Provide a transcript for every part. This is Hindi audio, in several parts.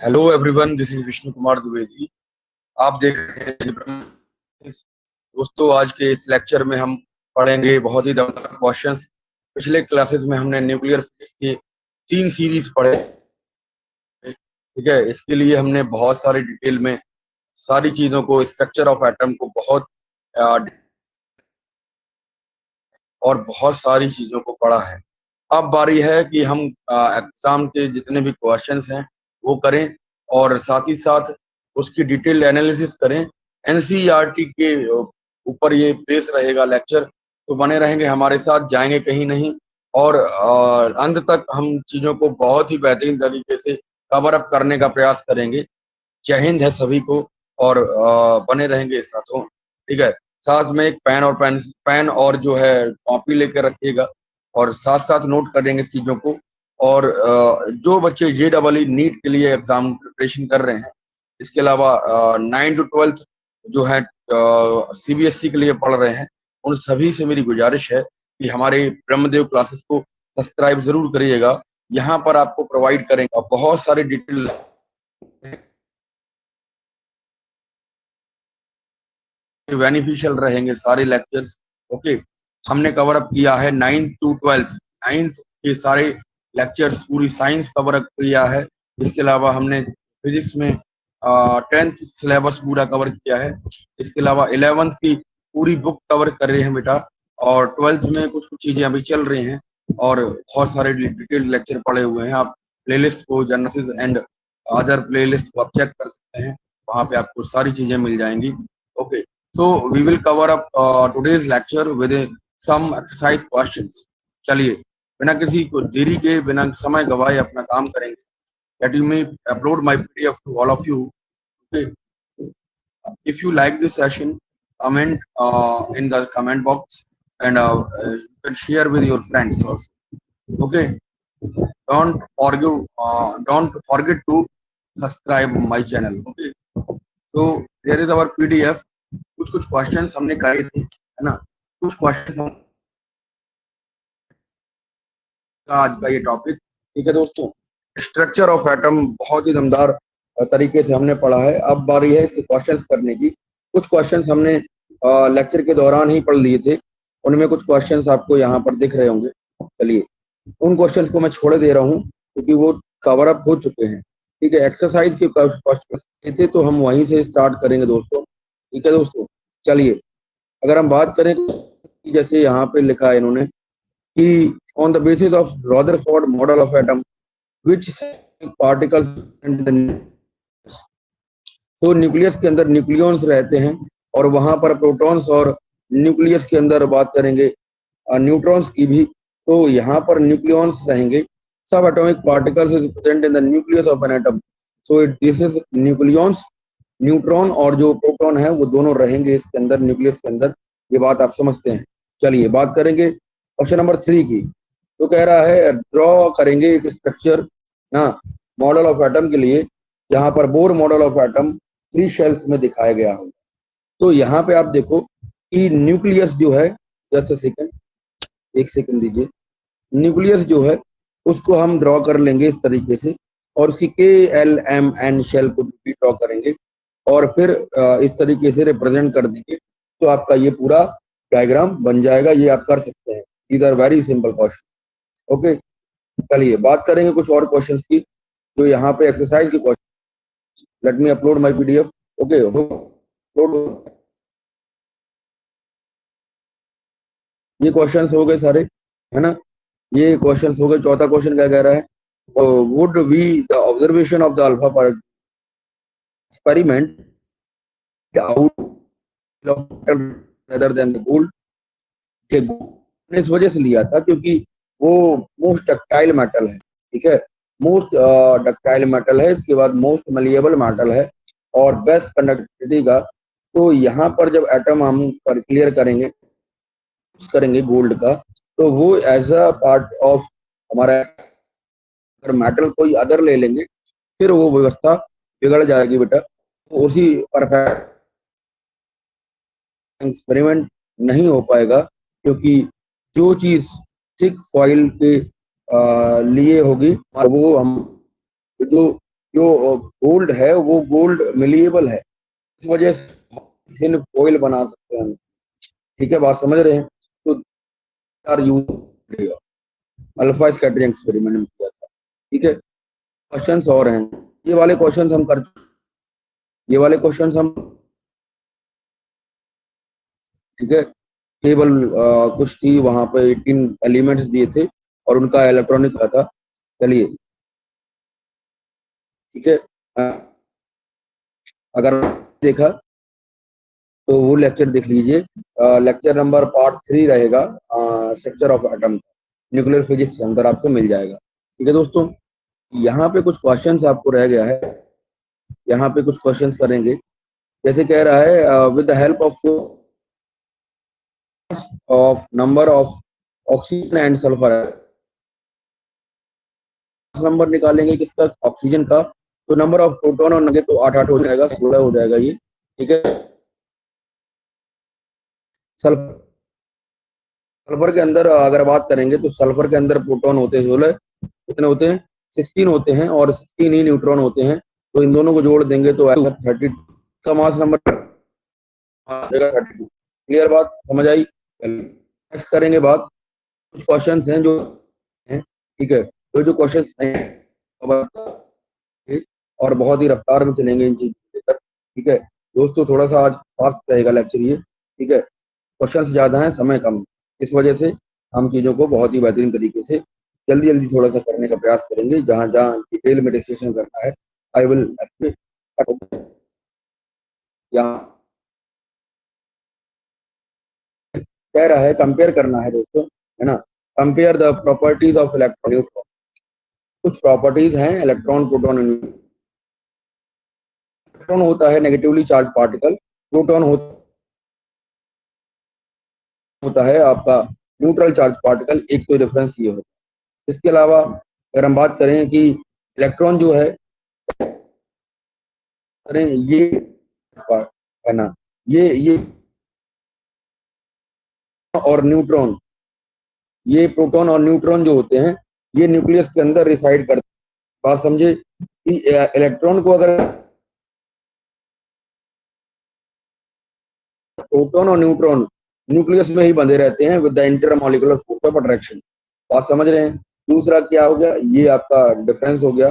Hello everyone, this is Vishnu Kumar Dwivedi. आप देख रहे हैं दोस्तों, आज के इस लेक्चर में हम पढ़ेंगे बहुत ही दमदार क्वेश्चंस। पिछले क्लासेस में हमने न्यूक्लियर फिजिक्स की 3 सीरीज पढ़े, ठीक है। इसके लिए हमने बहुत सारी डिटेल में सारी चीजों को, स्ट्रक्चर ऑफ एटम को बहुत और बहुत सारी चीजों को पढ़ा है। अब बारी है कि हम एग्जाम के जितने भी क्वेश्चंस हैं वो करें और साथ ही साथ उसकी डिटेल एनालिसिस करें। एनसीईआरटी के ऊपर ये बेस रहेगा लेक्चर, तो बने रहेंगे हमारे साथ, जाएंगे कहीं नहीं। और अंत तक हम चीजों को बहुत ही बेहतरीन तरीके से कवर अप करने का प्रयास करेंगे। जय हिंद है सभी को, और बने रहेंगे साथों, ठीक है। साथ में एक पेन और जो है कॉपी लेकर रखिएगा और साथ साथ नोट करेंगे चीजों को। और जो बच्चे JEE नीट के लिए एग्जाम प्रिपरेशन कर रहे हैं, इसके अलावा 9 to 12 जो है CBSE के लिए पढ़ रहे हैं, उन सभी से मेरी गुजारिश है कि हमारे ब्रह्मदेव क्लासेस को सब्सक्राइब जरूर करिएगा। यहाँ पर आपको प्रोवाइड करेंगे बहुत सारे डिटेल बेनिफिशियल रहेंगे सारे लेक्चर्स। ओके, हमने कवर अप किया है 9th to 12th, 9th के सारे लेक्चर्स, पूरी साइंस कवर अप किया है। इसके अलावा हमने फिजिक्स में 10th सिलेबस पूरा कवर किया है। इसके अलावा 11th की पूरी बुक कवर कर रहे हैं बेटा, और 12th में कुछ कुछ चीजें अभी चल रही हैं और बहुत सारे डिटेल्ड लेक्चर पड़े हुए हैं। आप प्लेलिस्ट को, जर्नसिस एंड अदर प्लेलिस्ट को आप चेक कर सकते हैं, वहां पे आपको सारी चीजें मिल जाएंगी। Okay, so we will cover up today's lecture with some exercise questions. चलिए, बिना किसी को देरी के, बिना समय गवाए अपना काम करेंगे। That you may upload my PDF to all of you. Okay. If you like this session, comment in the comment box, and you can share with your friends also. Okay. Don't forget to subscribe my channel. Okay. So here is our PDF. कुछ कुछ क्वेश्चंस हमने करे थे, है ना। कुछ क्वेश्चंस आज का ये टॉपिक, ठीक है दोस्तों। स्ट्रक्चर ऑफ एटम बहुत ही दमदार तरीके से हमने पढ़ा है। अब बारी है इसके क्वेश्चंस करने की। कुछ क्वेश्चंस हमने लेक्चर के दौरान ही पढ़ लिए थे, उनमें कुछ क्वेश्चंस आपको यहाँ पर दिख रहे होंगे। चलिए, उन क्वेश्चंस को मैं छोड़ दे रहा हूँ क्योंकि वो कवर अप हो चुके हैं, ठीक है। एक्सरसाइज के क्वेश्चन थे तो हम वहीं से स्टार्ट करेंगे दोस्तों, ठीक है दोस्तों। चलिए, अगर हम बात करें जैसे यहाँ पे लिखा है इन्होंने कि on the basis of Rutherford model of atom which particles, तो न्यूक्लियस के अंदर न्यूक्लियॉन्स रहते हैं और वहां पर प्रोटॉन्स, और न्यूक्लियस के अंदर बात करेंगे न्यूट्रॉन्स की भी, तो यहाँ पर न्यूक्लियॉन्स रहेंगे। सब atomic particles is present in the nucleus of an atom, so this is nucleons. Neutron और जो प्रोटॉन है वो दोनों रहेंगे इसके अंदर, न्यूक्लियस के अंदर। ये बात आप समझते हैं। चलिए, बात करेंगे क्वेश्चन नंबर 3 की। तो कह रहा है ड्रॉ करेंगे एक स्ट्रक्चर ना मॉडल ऑफ एटम के लिए, जहां पर bore model of atom 3 shells में दिखाया गया हो। तो यहाँ पे आप देखो कि न्यूक्लियस जो है, जस्ट सेकंड, एक सेकंड दीजिए। न्यूक्लियस जो है उसको हम ड्रॉ कर लेंगे इस तरीके से, और उसकी KLMN शेल को भी ड्रॉ करेंगे और फिर इस तरीके से रिप्रेजेंट कर देंगे, तो आपका ये पूरा डायग्राम बन जाएगा। ये आप कर सकते हैं। These are very simple question. Okay, चलिए बात करेंगे कुछ और क्वेश्चंस की जो यहाँ पे एक्सरसाइज के question. Let me upload my PDF। Okay, upload. ये क्वेश्चंस हो गए सारे, है ना। ये क्वेश्चंस हो गए। चौथा क्वेश्चन क्या कह रहा है, would be the observation of the alpha part experiment out rather than the gold, के गोल्ड इस वजह से लिया था क्योंकि वो मोस्ट डक्टाइल मेटल है, ठीक है। मोस्ट डक्टाइल मेटल है, इसके बाद मोस्ट मलिएबल मेटल है और बेस्ट कंडक्टिविटी का। तो यहाँ पर जब एटम हम क्लियर करेंगे गोल्ड का, तो वो एज अ पार्ट ऑफ हमारा, अगर मेटल कोई अदर ले लेंगे फिर वो व्यवस्था बिगड़ जाएगी बेटा। तो उसी परफेक्ट एक्सपेरिमेंट नहीं हो पाएगा, क्योंकि जो चीज थिक फॉइल के लिए होगी वो हम जो जो गोल्ड है वो गोल्ड मिलिएबल है, इस वजह से थिन फॉइल बना सकते हैं हम। ठीक है, बात समझ रहे हैं? तो आर यूज अल्फा स्कैटरिंग एक्सपेरिमेंट में किया था। ठीक है, क्वेश्चंस और हैं, ये वाले क्वेश्चंस हम कर, ये वाले क्वेश्चंस हम, ठीक है, केवल कुछ थी वहां पे 18 एलिमेंट्स दिए थे और उनका इलेक्ट्रॉनिक का था। चलिए, ठीक है, अगर देखा तो वो लेक्चर देख लीजिए, लेक्चर नंबर पार्ट 3 रहेगा, structure of atom, nuclear physics के अंदर आपको मिल जाएगा। ठीक है दोस्तों, यहाँ पे कुछ क्वेश्चंस आपको रह गया है, यहाँ पे कुछ क्वेश्चंस करेंगे। जैसे कह रहा है with the help of number of oxygen and sulphur, number निकालेंगे किसका, ऑक्सीजन का, तो नंबर ऑफ प्रोटॉन और नेगेटिव तो 8 8 हो जाएगा, 16 हो जाएगा ये। ठीक है, सल्फर, सल्फर के अंदर अगर बात करेंगे तो सल्फर के अंदर प्रोटॉन होते हैं 16, कितने होते हैं, 16 होते हैं, और 16 ही न्यूट्रॉन होते हैं। तो इन दोनों को जोड़ देंगे तो 32 का मास नंबर आ जाएगा 32। क्लियर, बात समझ आई? नेक्स्ट करेंगे बात, कुछ क्वेश्चंस हैं जो हैं, ठीक है, तो जो क्वेश्चंस हैं और बहुत ही रफ्तार में चलेंगे इन चीजों को लेकर। ठीक है दोस्तों, थोड़ा सा आज फास्ट रहेगा लेक्चर ये। ठीक है, क्वेश्चंस ज्यादा हैं, समय कम है, इस वजह से हम चीजों को बहुत ही बेहतरीन तरीके से जल्दी जल्दी थोड़ा सा करने का प्रयास करेंगे। जहां जहां डिटेल में डिस्कशन करना है, आई विल यहाँ कह रहा है कंपेयर करना है दोस्तों, है ना, compare the properties of electron neutron. कुछ प्रॉपर्टीज हैं इलेक्ट्रॉन प्रोटॉन, इलेक्ट्रॉन होता है नेगेटिवली चार्ज पार्टिकल, प्रोटॉन होता है आपका न्यूट्रल चार्ज पार्टिकल। एक तो डिफरेंस ये होता है। इसके अलावा अगर हम बात करें कि इलेक्ट्रॉन जो है, करें ये, है ना, ये और न्यूट्रॉन, ये प्रोटॉन और न्यूट्रॉन जो होते हैं ये न्यूक्लियस के अंदर रिसाइड करते हैं। बात समझे कि इलेक्ट्रॉन को अगर, प्रोटॉन और न्यूट्रॉन न्यूक्लियस में ही बंधे रहते हैं with the intermolecular force of attraction. बात समझ रहे हैं? दूसरा क्या हो गया, ये आपका डिफरेंस हो गया।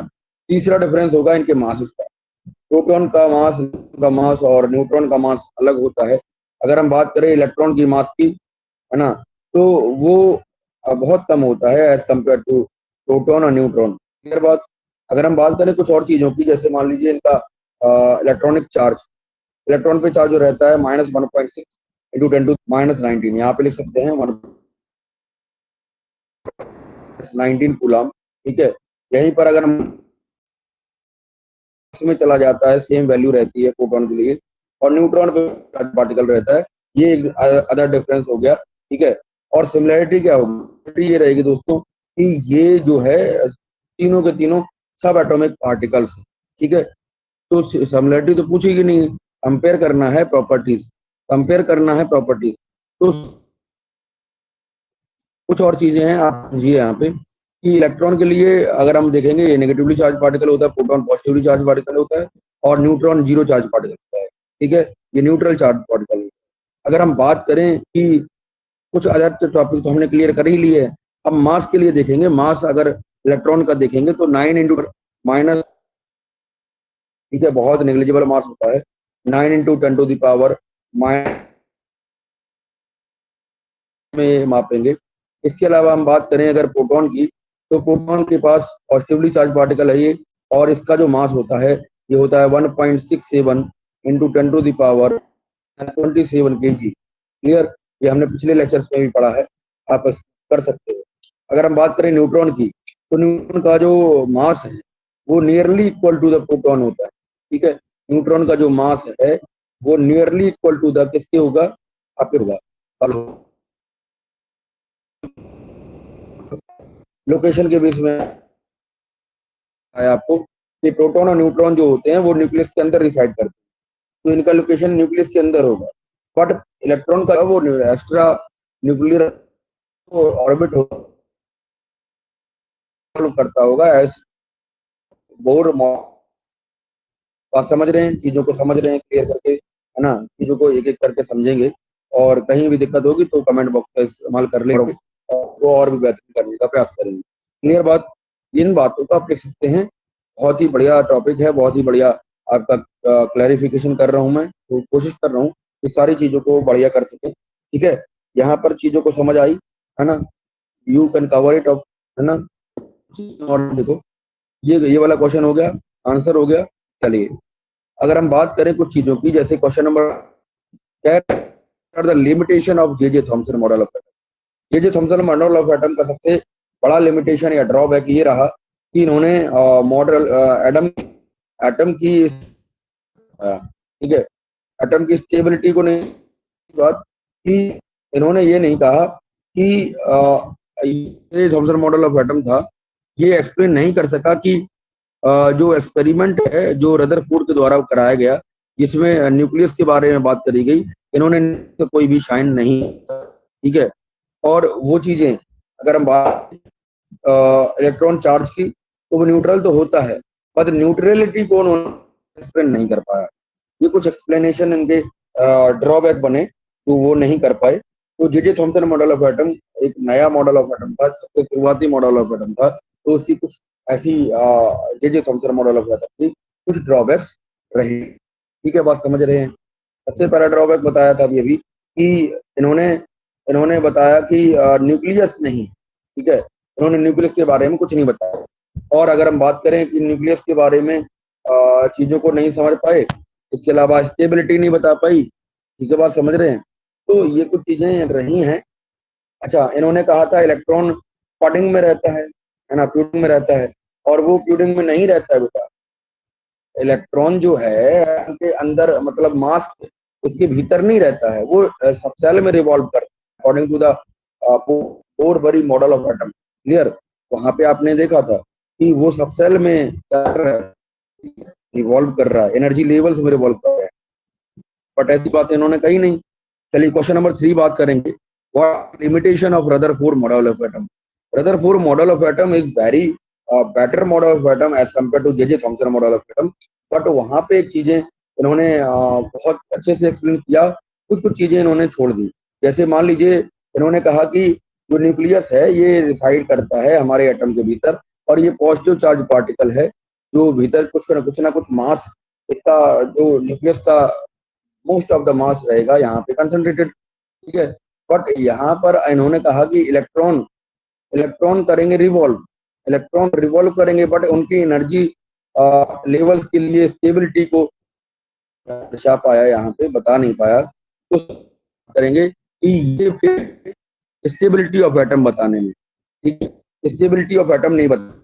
तीसरा डिफरेंस होगा इनके मासेस का, प्रोटॉन का मास और न्यूट्रॉन का मास अलग होता है। अगर हम बात करें इलेक्ट्रॉन की मास की, है ना, तो वो बहुत कम होता है एज कम्पेयर टू प्रोटॉन और न्यूट्रॉन। क्लियर बात? अगर हम बात करें कुछ और चीजों की, जैसे मान लीजिए इनका इलेक्ट्रॉनिक चार्ज, इलेक्ट्रॉन पे चार्ज जो रहता है -1.6 इंटू 10⁻19, यहाँ पे लिख सकते हैं 1/19 कूलम। ठीक है, यहीं पर अगर हम में चला जाता है, सेम वैल्यू रहती है प्रोटॉन के लिए, और न्यूट्रॉन पे चार्ज पार्टिकल रहता है। ये एक अदर डिफरेंस हो गया। ठीक है, और सिमिलैरिटी क्या होगी, ये रहेगी दोस्तों कि ये जो है तीनों के तीनों सब एटॉमिक पार्टिकल्स। ठीक है, तो सिमिलैरिटी तो पूछेगी नहीं, कंपेयर करना है प्रॉपर्टीज, कंपेयर करना है प्रॉपर्टीज। तो कुछ और चीजें हैं आप समझिए यहाँ पे कि इलेक्ट्रॉन के लिए अगर हम देखेंगे, ये नेगेटिवली चार्ज पार्टिकल होता है, प्रोटॉन पॉजिटिवली चार्ज पार्टिकल होता है, और न्यूट्रॉन जीरो चार्ज पार्टिकल होता है। ठीक है, ये न्यूट्रल चार्ज पार्टिकल। अगर हम बात करें कि कुछ अदर टॉपिक तो हमने क्लियर कर ही लिए है, अब मास के लिए देखेंगे। मास अगर इलेक्ट्रॉन का देखेंगे तो 9 इंटू माइनस, ठीक है, बहुत नेग्लिजिबल मास होता है, 9 इंटू 10⁻⁻, में मापेंगे। इसके अलावा हम बात करें अगर प्रोटॉन की, तो प्रोटॉन के पास पॉजिटिवली चार्ज पार्टिकल है ये, और इसका जो मास होता है ये होता है 1.67 इंटू 10⁻27 kg। क्लियर? ये हमने पिछले लेक्चर्स में भी पढ़ा है, आप कर सकते हो। अगर हम बात करें न्यूट्रॉन की, तो न्यूट्रॉन का जो मास है वो nearly equal to the proton होता है। ठीक है, न्यूट्रॉन का जो मास है वो नियरली इक्वल टू द किसके होगा, आपके होगा। लोकेशन के बीच में है आपको कि प्रोटॉन और न्यूट्रॉन जो होते हैं वो न्यूक्लियस के अंदर रिसाइड करते हैं, तो इनका लोकेशन न्यूक्लियस के अंदर होगा। बट इलेक्ट्रॉन का वो एक्स्ट्रा न्यूक्लियर ऑर्बिट करता होगा एज बोर बात समझ रहे हैं, चीजों को समझ रहे हैं क्लियर करके, है ना, चीजों को एक एक करके समझेंगे, और कहीं भी दिक्कत होगी तो कमेंट बॉक्स का इस्तेमाल कर लेंगे और भी बेहतर करने का प्रयास करेंगे। क्लियर बात, इन बातों को आप लिख सकते हैं। बहुत ही बढ़िया टॉपिक है, बहुत ही बढ़िया आपका क्लैरिफिकेशन कर रहा हूं मैं, तो कोशिश कर रहा हूँ कि सारी चीजों को बढ़िया कर सके। ठीक है, यहाँ पर चीजों को समझ आई, है ना, you can cover it up, है ना। और देखो, ये वाला क्वेश्चन हो गया, आंसर हो गया। चलिए, अगर हम बात करें कुछ चीजों की, जैसे question number, the limitation of J Thomson model of atom. J Thomson model of atom का सबसे बड़ा लिमिटेशन या ड्रॉबैक ये रहा कि इन्होंने मॉडल एटम एटम की, ठीक है, एटम की स्टेबिलिटी को नहीं, बात कि इन्होंने ये नहीं कहा कि ये थॉमसन मॉडल ऑफ एटम था, ये एक्सप्लेन नहीं कर सका कि जो एक्सपेरिमेंट है जो रदरफोर्ड के द्वारा कराया गया, जिसमें न्यूक्लियस के बारे में बात करी गई, इन्होंने तो कोई भी साइन नहीं, ठीक है। और वो चीजें, अगर हम बात इलेक्ट्रॉन चार्ज की, तो वो न्यूट्रल तो होता है, पर न्यूट्रलिटी को उन्होंने एक्सप्लेन नहीं कर पाया। ये कुछ एक्सप्लेनेशन इनके ड्रॉबैक बने, तो वो नहीं कर पाए। तो जे थॉमसन मॉडल ऑफ एटम एक नया मॉडल ऑफ एटम था, सबसे शुरुआती मॉडल ऑफ एटम था, तो उसकी कुछ ऐसी जे थॉमसन मॉडल ऑफ एटम की कुछ ड्रॉबैक्स रही। ठीक है, बात समझ रहे हैं। सबसे पहला ड्रॉबैक बताया था अभी कि इन्होंने इन्होंने बताया कि न्यूक्लियस नहीं, ठीक है, इन्होंने न्यूक्लियस के बारे में कुछ नहीं बताया। और अगर हम बात करें कि न्यूक्लियस के बारे में चीजों को नहीं समझ पाए, इसके अलावा स्टेबिलिटी नहीं बता पाई, ठीक है, बात समझ रहे हैं। तो ये कुछ चीजें रही हैं। अच्छा, इन्होंने कहा था इलेक्ट्रॉन पॉडिंग में रहता है ना, प्यूडिंग में रहता है, और वो प्यूडिंग में नहीं रहता है बेटा। इलेक्ट्रॉन जो है उनके अंदर, मतलब मास उसके भीतर नहीं रहता है, वो सब सेल में रिवॉल्व करता है according to the Bohr Bury model of atom. Clear, वहां पे आपने देखा था कि वो सब सेल में रिवॉल्व कर रहा है, एनर्जी लेवल्स में रिवॉल्व कर रहा है, बट ऐसी बात इन्होंने कही नहीं। चलिए, क्वेश्चन नंबर 3 बात करेंगे, what limitation of Rutherford model of atom. Rutherford model of atom is very better model of atom as compare to J Thomson model of atom. But वहां पे एक चीजें इन्होंने बहुत अच्छे से एक्सप्लेन किया, कुछ कुछ चीजें इन्होंने छोड़ दी। जैसे मान लीजिए, इन्होंने कहा कि जो न्यूक्लियस है ये रिसाइड करता है हमारे एटम के भीतर, और ये पॉजिटिव चार्ज पार्टिकल है जो भीतर कुछ ना कुछ मास, इसका जो न्यूक्लियस का मोस्ट ऑफ द मास रहेगा यहाँ पे कंसंट्रेटेड, ठीक है। बट यहाँ पर इन्होंने कहा कि इलेक्ट्रॉन इलेक्ट्रॉन करेंगे रिवॉल्व, इलेक्ट्रॉन रिवॉल्व करेंगे, बट उनकी एनर्जी लेवल्स के लिए स्टेबिलिटी को दर्शा पाया, यहाँ पे बता नहीं पाया। तो करेंगे कि ये फिर स्टेबिलिटी ऑफ एटम बताने में, ठीक है, स्टेबिलिटी ऑफ एटम नहीं बता।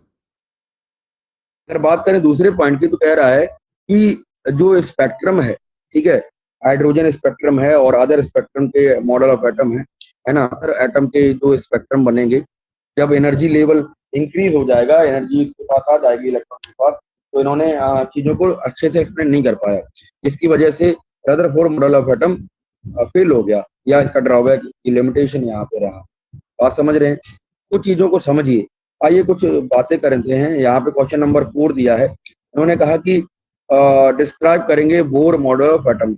अगर बात करें दूसरे पॉइंट की, तो कह रहा है कि जो स्पेक्ट्रम है, ठीक है, हाइड्रोजन स्पेक्ट्रम है और अदर स्पेक्ट्रम के मॉडल ऑफ एटम है ना, अदर एटम के जो स्पेक्ट्रम बनेंगे, जब एनर्जी लेवल इंक्रीज हो जाएगा, एनर्जी इसके पास आ जाएगी इलेक्ट्रॉन के पास, तो इन्होंने चीजों को अच्छे से एक्सप्लेन नहीं कर पाया, जिसकी वजह से Rutherford model of atom fail हो गया, या इसका ड्रॉबैक की लिमिटेशन यहाँ पे रहा। बात समझ रहे हैं, कुछ चीजों को समझिए। आइए कुछ बातें करते हैं। यहाँ पे क्वेश्चन नंबर 4 दिया है, उन्होंने कहा कि डिस्क्राइब करेंगे बोर मॉडल ऑफ एटम।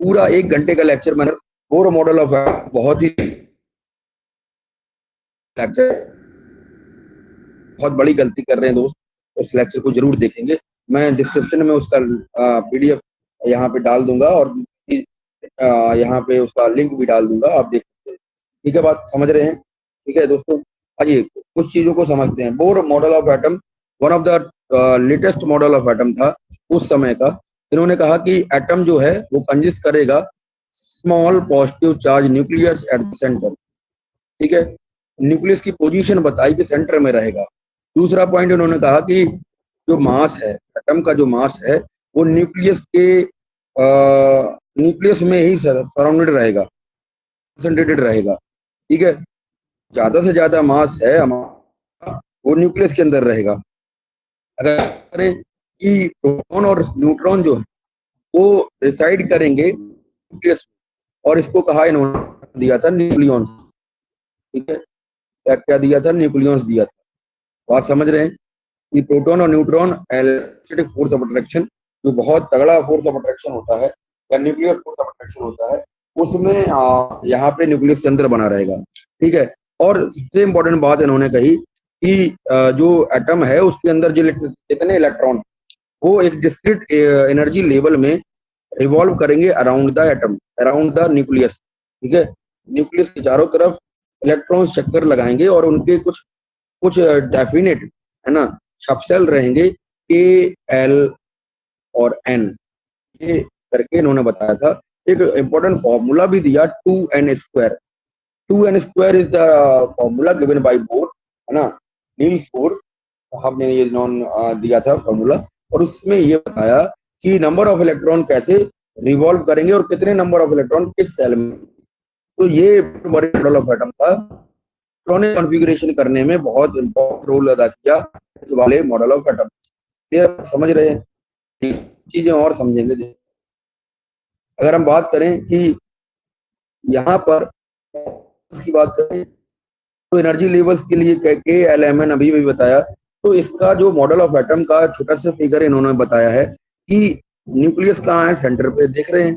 पूरा 1 घंटे का लेक्चर मैंने बोर मॉडल ऑफ एटम, बहुत ही लेक्चर, बहुत बड़ी गलती कर रहे हैं दोस्त, उस लेक्चर को जरूर देखेंगे। मैं डिस्क्रिप्शन में उसका पीडीएफ यहाँ पे डाल दूंगा, और यहाँ पे उसका लिंक भी डाल दूंगा, आप देख सकते हैं। ठीक है, बात समझ रहे हैं। ठीक है दोस्तों, आइए कुछ चीजों को समझते हैं। Bore model of atom one of the latest model of atom था उस समय का। इन्होंने कहा कि एटम जो है वो कंजिस्ट करेगा small positive charge nucleus at the centre, ठीक है, न्यूक्लियस की पोजीशन बताई कि सेंटर में रहेगा। दूसरा पॉइंट उन्होंने कहा कि जो मास है, एटम का जो मास है, वो न्यूक्लियस में ही सराउंडेड रहेगा, कंसंट्रेटेड रहेगा, ठीक है। ज्यादा से ज्यादा मास है हमारा, वो न्यूक्लियस के अंदर रहेगा। अगर करें कि प्रोटॉन और न्यूट्रॉन जो है वो रिसाइड करेंगे न्यूक्लियस, और इसको कहा इन्होंने दिया था न्यूक्लियॉन्स, ठीक है, क्या दिया था, न्यूक्लियॉन्स दिया था। बात समझ रहे हैं कि प्रोटॉन और neutron electric force of attraction जो बहुत तगड़ा फोर्स ऑफ अट्रैक्शन होता है या न्यूक्लियर फोर्स ऑफ अट्रैक्शन होता है, उसमें यहाँ पे न्यूक्लियस के अंदर बना रहेगा। ठीक है। और सबसे इम्पोर्टेंट बात इन्होंने कही कि जो एटम है उसके अंदर जो कितने इलेक्ट्रॉन, वो एक डिस्क्रीट एनर्जी लेवल में रिवॉल्व करेंगे around the atom, around the nucleus. ठीक है। न्यूक्लियस के चारों तरफ इलेक्ट्रॉन्स चक्कर लगाएंगे और उनके कुछ कुछ डेफिनेट, है ना, सबसेल रहेंगे, के, एल और एन, ये करके इन्होंने बताया था। एक इंपॉर्टेंट फॉर्मूला भी दिया, 2n²। 2n² is the formula given by bore, है ना, नील्स बोर साहब ने ये नॉन दिया था फॉर्मूला, और उसमें ये बताया कि नंबर ऑफ इलेक्ट्रॉन कैसे रिवॉल्व करेंगे और कितने नंबर ऑफ इलेक्ट्रॉन किस सेल में। तो ये मॉडल ऑफ एटम था, इलेक्ट्रॉनिक कॉन्फ़िगरेशन करने में बहुत इंपॉर्टेंट रोल अदा किया इस वाले मॉडल ऑफ एटम। ये समझ रहे हैं, चीजें और समझेंगे। अगर हम बात करें कि यहाँ पर की बात करें तो एनर्जी लेवल्स के लिए के, एल, एम, एन अभी भी बताया। तो इसका जो मॉडल ऑफ एटम का छोटा सा फिगर इन्होंने बताया है कि न्यूक्लियस कहाँ है, सेंटर पे देख रहे हैं,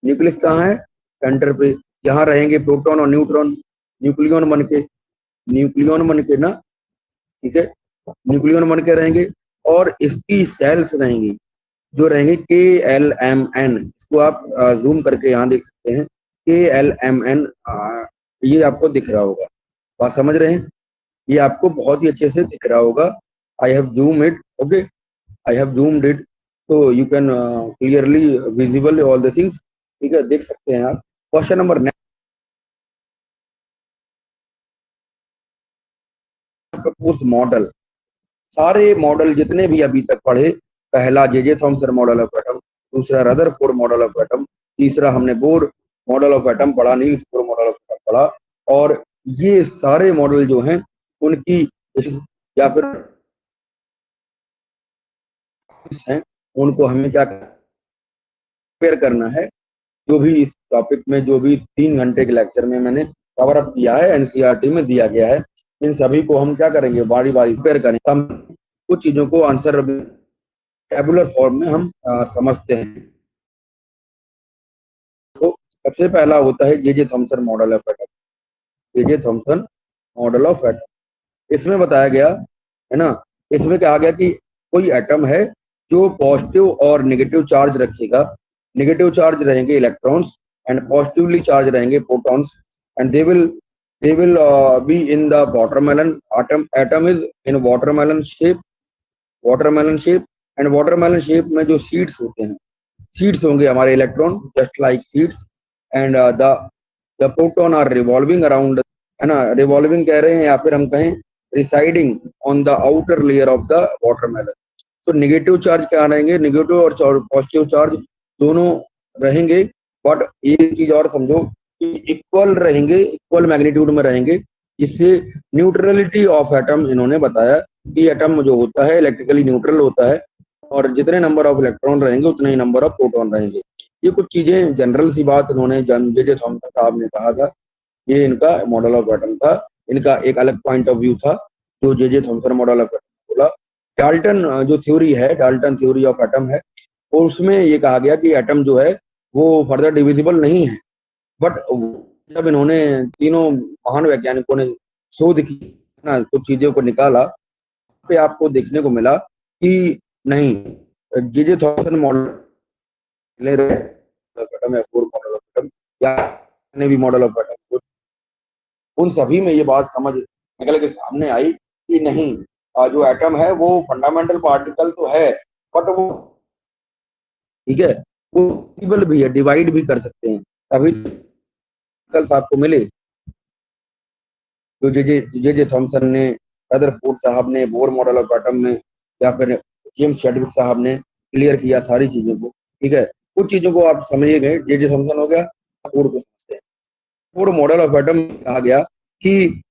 न्यूक्लियस कहाँ है, सेंटर पे। यहाँ रहेंगे प्रोटॉन और न्यूट्रॉन, न्यूक्लियन बन के, न्यूक्लियन बन के ना, ठीक है, न्यूक्लियन बन के रहेंगे। और इसकी सेल्स रहेंगी जो रहेंगे के, एल, एम, एन। इसको आप जूम करके यहाँ देख सकते हैं, के, एल, एम, एन, ये आपको दिख रहा होगा। बात समझ रहे हैं, ये आपको बहुत ही अच्छे से दिख रहा होगा। I have zoom it, okay, I have zoomed it, तो you can clearly visible all the things. ठीक है, देख सकते हैं आप। क्वेश्चन नंबर नेक्स्ट, मॉडल, सारे मॉडल जितने भी अभी तक पढ़े, पहला J Thomson model of atom, दूसरा रदरफोर्ड मॉडल ऑफ एटम, तीसरा हमने बोर मॉडल ऑफ एटम पढ़ा, Niels Bohr model of atom पढ़ा। और ये सारे मॉडल जो हैं उनकी या फिर हैं, उनको हमें क्या कंपेयर करना है। जो भी इस टॉपिक में, जो भी इस 3 घंटे के लेक्चर में मैंने कवर अप किया है, एनसीईआरटी में दिया गया है, इन सभी को हम क्या करेंगे, बारी बारी कंपेयर करेंगे। हम कुछ चीजों को आंसर टेबुलर फॉर्म में हम समझते हैं। तो सबसे पहला होता है जे Thomson model of atom. J Thomson model of atom, इसमें बताया गया है ना, इसमें कहा गया कि कोई एटम है जो पॉजिटिव और नेगेटिव चार्ज रखेगा। नेगेटिव चार्ज रहेंगे इलेक्ट्रॉन्स एंड पॉजिटिवली चार्ज रहेंगे protons, and they will be in the watermelon atom is in watermelon shape and watermelon shape में जो सीड्स होते हैं, सीड्स होंगे हमारे electron, just like seeds, and the proton are revolving around, है ना, रिवॉल्विंग कह रहे हैं या फिर हम कहें residing on the outer layer of the watermelon. So negative charge क्या रहेंगे, नेगेटिव और पॉजिटिव चार्ज दोनों रहेंगे, बट एक चीज और समझो कि इक्वल रहेंगे, इक्वल मैग्नीट्यूड में रहेंगे, जिससे न्यूट्रलिटी ऑफ एटम इन्होंने बताया कि एटम जो होता है इलेक्ट्रिकली न्यूट्रल होता है, और जितने नंबर ऑफ इलेक्ट्रॉन रहेंगे उतने ही नंबर ऑफ प्रोटॉन रहेंगे। ये कुछ चीजें जनरल सी बात इन्होंने जे थॉमसन साहब ने कहा था। ये इनका मॉडल ऑफ एटम था, इनका एक अलग पॉइंट ऑफ व्यू था जो जे थॉमसन मॉडल ऑफ एटम बोला। डाल्टन जो थ्योरी है, डाल्टन थ्योरी ऑफ एटम है, और उसमें ये कहा गया कि एटम जो है वो फर्दर डिविजिबल नहीं है। बट जब इन्होंने तीनों महान वैज्ञानिकों ने शोध की ना, कुछ चीजों को निकाला, पे आपको देखने को मिला कि नहीं, जे थॉमसन मॉडल ऑफ एटम या फोर मॉडल ऑफ एटम या ने भी मॉडल ऑफ एटम, उन सभी में ये बात समझ निकल के सामने आई कि नहीं, जो एटम है वो फंडामेंटल पार्टिकल तो है, बट वो, ठीक है, वो डिविजिबल भी है, डिवाइड भी कर सकते हैं। तभी कल आपको मिले जो जे थॉमसन ने, रदरफोर्ड साहब ने बोर मॉडल ऑफ एटम में, या फिर जेम्स चैडविक साहब ने क्लियर किया सारी चीजों को। ठीक है, कुछ चीजों को आप समझिए गए, जे थॉमसन हो गया, बोर को समझते हैं। बोर मॉडल ऑफ एटम कहा गया कि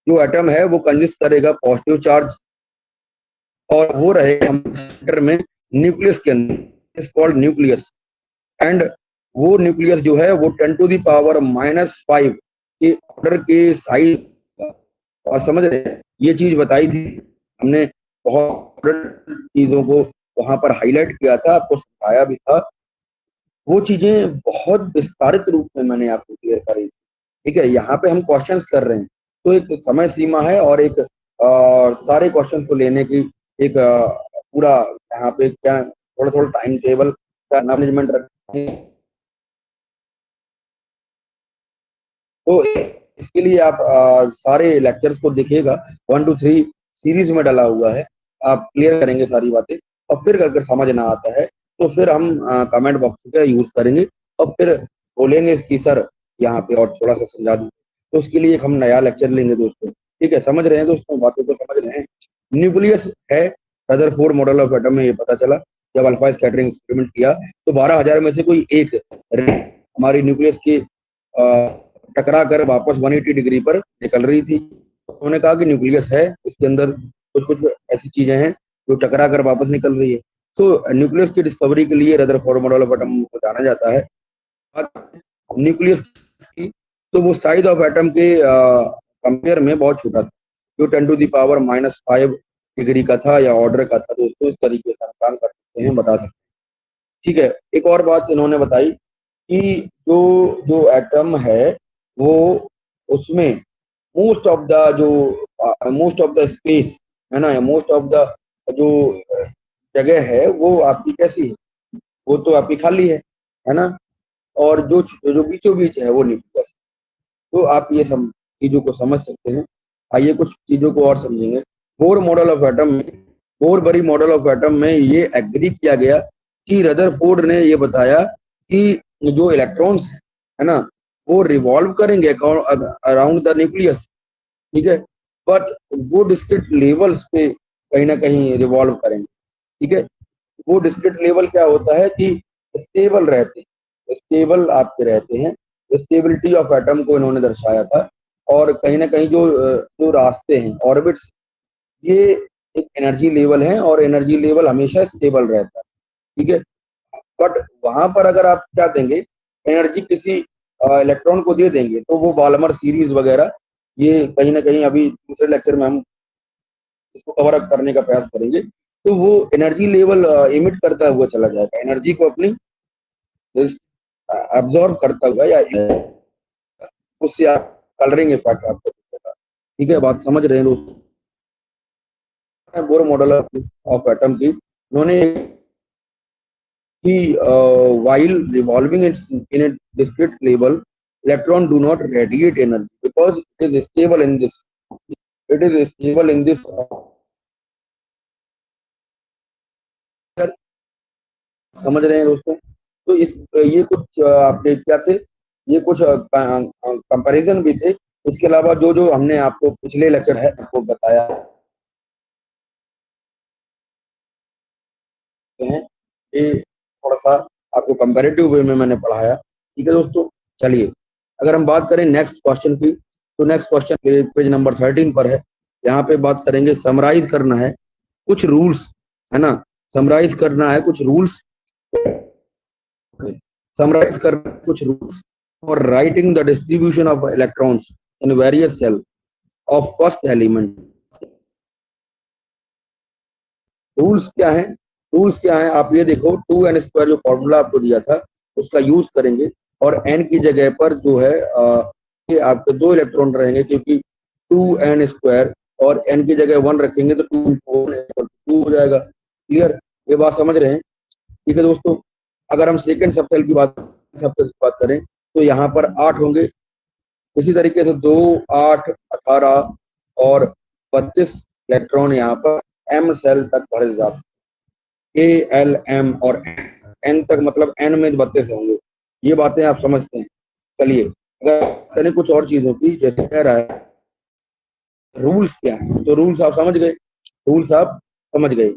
जो एटम है वो कंजिस्ट करेगा पॉजिटिव चार्ज, और वो रहेगा सेंटर में न्यूक्लियस के अंदर, इज कॉल्ड न्यूक्लियस, एंड वो न्यूक्लियस जो है वो 10⁻⁵ के ऑर्डर के साइज, और समझ रहे हैं, ये चीज बताई थी हमने, बहुत चीजों को वहां पर हाईलाइट किया था, आपको सिखाया भी था। वो चीजें बहुत विस्तारित रूप में मैंने आपको क्लियर करी। ठीक है, यहाँ पे हम क्वेश्चंस कर रहे हैं, तो एक समय सीमा है और एक सारे क्वेश्चन को लेने की एक पूरा यहाँ पे क्या थोड़ा थोड़ा टाइम टेबल का मैनेजमेंट रखते हैं। तो इसके लिए आप सारे लेक्चर्स को देखिएगा, 1 to 3 सीरीज में डाला हुआ है, आप क्लियर करेंगे सारी बातें। और फिर अगर समझ ना आता है तो फिर हम कमेंट बॉक्स का यूज करेंगे और फिर बोलेंगे कि सर यहाँ पे और थोड़ा सा समझा दीजिए। तो उसके लिए एक हम नया लेक्चर लेंगे दोस्तों। ठीक है, समझ रहे हैं दोस्तों, बातों को समझ रहे हैं। न्यूक्लियस है रदरफोर्ड मॉडल ऑफ एटम में, ये पता चला जब अल्फा स्कैटरिंग एक्सपेरिमेंट किया तो 12,000 में से कोई एक हमारी न्यूक्लियस की टकरा कर वापस 180 डिग्री पर निकल रही थी। उन्होंने कहा कि न्यूक्लियस है, इसके अंदर कुछ कुछ ऐसी चीजें हैं जो टकरा कर वापस निकल रही है। तो न्यूक्लियस की डिस्कवरी के लिए रदरफोर्ड मॉडल ऑफ एटम को जाना जाता है। न्यूक्लियस की तो वो साइज ऑफ एटम के कंपेयर में बहुत छोटा था, जो 10⁻⁻5 डिग्री का था या ऑर्डर का था। दोस्तों इस तरीके से हम काम कर सकते हैं, बता सकते हैं। ठीक है, एक और बात इन्होंने बताई कि जो जो एटम है वो उसमें मोस्ट ऑफ द स्पेस है ना, मोस्ट ऑफ द जो जगह है वो आपकी कैसी है, वो तो आपकी खाली है ना। और जो जो बीचों बीच है वो न्यूक्लियस। तो आप ये सब चीजों को समझ सकते हैं। आइए कुछ चीजों को और समझेंगे। बोर मॉडल ऑफ एटम में, बोर बरी मॉडल ऑफ एटम में ये एग्री किया गया कि रदरफोर्ड ने ये बताया कि जो इलेक्ट्रॉन्स है ना वो रिवॉल्व करेंगे अराउंड द न्यूक्लियस। ठीक है, बट वो डिस्क्रीट लेवल्स पे कहीं ना कहीं रिवॉल्व करेंगे। ठीक है, वो डिस्क्रीट लेवल क्या होता है कि स्टेबल रहते हैं, स्टेबल आपके रहते हैं। स्टेबिलिटी ऑफ एटम को इन्होंने दर्शाया था। और कहीं ना कहीं जो जो रास्ते हैं ऑर्बिट्स, ये एक एनर्जी लेवल है और एनर्जी लेवल हमेशा स्टेबल रहता है। ठीक है, बट वहां पर अगर आप क्या देंगे, एनर्जी किसी इलेक्ट्रॉन को दे देंगे तो वो बाल्मर सीरीज वगैरह, ये कहीं ना कहीं अभी दूसरे लेक्चर में हम इसको कवर अप करने का प्रयास करेंगे। तो वो एनर्जी लेवल इमिट करता हुआ चला जाएगा, एनर्जी को अपनी अब्जॉर्ब करता हुआ, या उससे आप कलरिंग इफेक्ट आपको दिखेगा। ठीक है, बात समझ रहे हैं दोस्तों। बोर मॉडल ऑफ एटम की उन्होंने कि while revolving in a discrete level, electron do not radiate energy because it is stable in this. It is stable in this. समझ रहे हैं दोस्तों। तो इस ये कुछ आपके क्या थे, ये कुछ कंपैरिजन भी थे। इसके अलावा जो जो हमने आपको पिछले लेक्चर है आपको बताया है, ये थोड़ा सा आपको कंपैरेटिव वे में मैंने पढ़ाया। ठीक है दोस्तों, चलिए अगर हम बात करें नेक्स्ट क्वेश्चन की, तो नेक्स्ट क्वेश्चन पेज नंबर 13 पर है। यहाँ पे बात करेंगे, समराइज करना है कुछ रूल्स, है ना, समराइज करना है कुछ रूल्स, समराइज करना कुछ rules for writing the distribution of electrons in various cell of first element. Rules क्या है, रूल्स क्या है, आप ये देखो 2n² जो फॉर्मूला आपको दिया था उसका यूज करेंगे। और n की जगह पर जो है ये आपके 2 इलेक्ट्रॉन रहेंगे, क्योंकि 2n² और n की जगह 1 रखेंगे तो 2 हो जाएगा। क्लियर, ये बात समझ रहे हैं। ठीक है दोस्तों, अगर हम सेकेंड सबसेल की बात करें तो यहाँ पर 8 होंगे। इसी तरीके से 2, 8, 18 और 32 इलेक्ट्रॉन यहाँ पर m सेल तक भरे जा सकते हैं। A, L, M और N तक, मतलब N में 32 होंगे। ये बातें आप समझते हैं। चलिए अगर करें कुछ और चीजों की, जैसे कह रहा है रूल्स क्या है, तो रूल्स आप समझ गए, रूल्स आप समझ गए।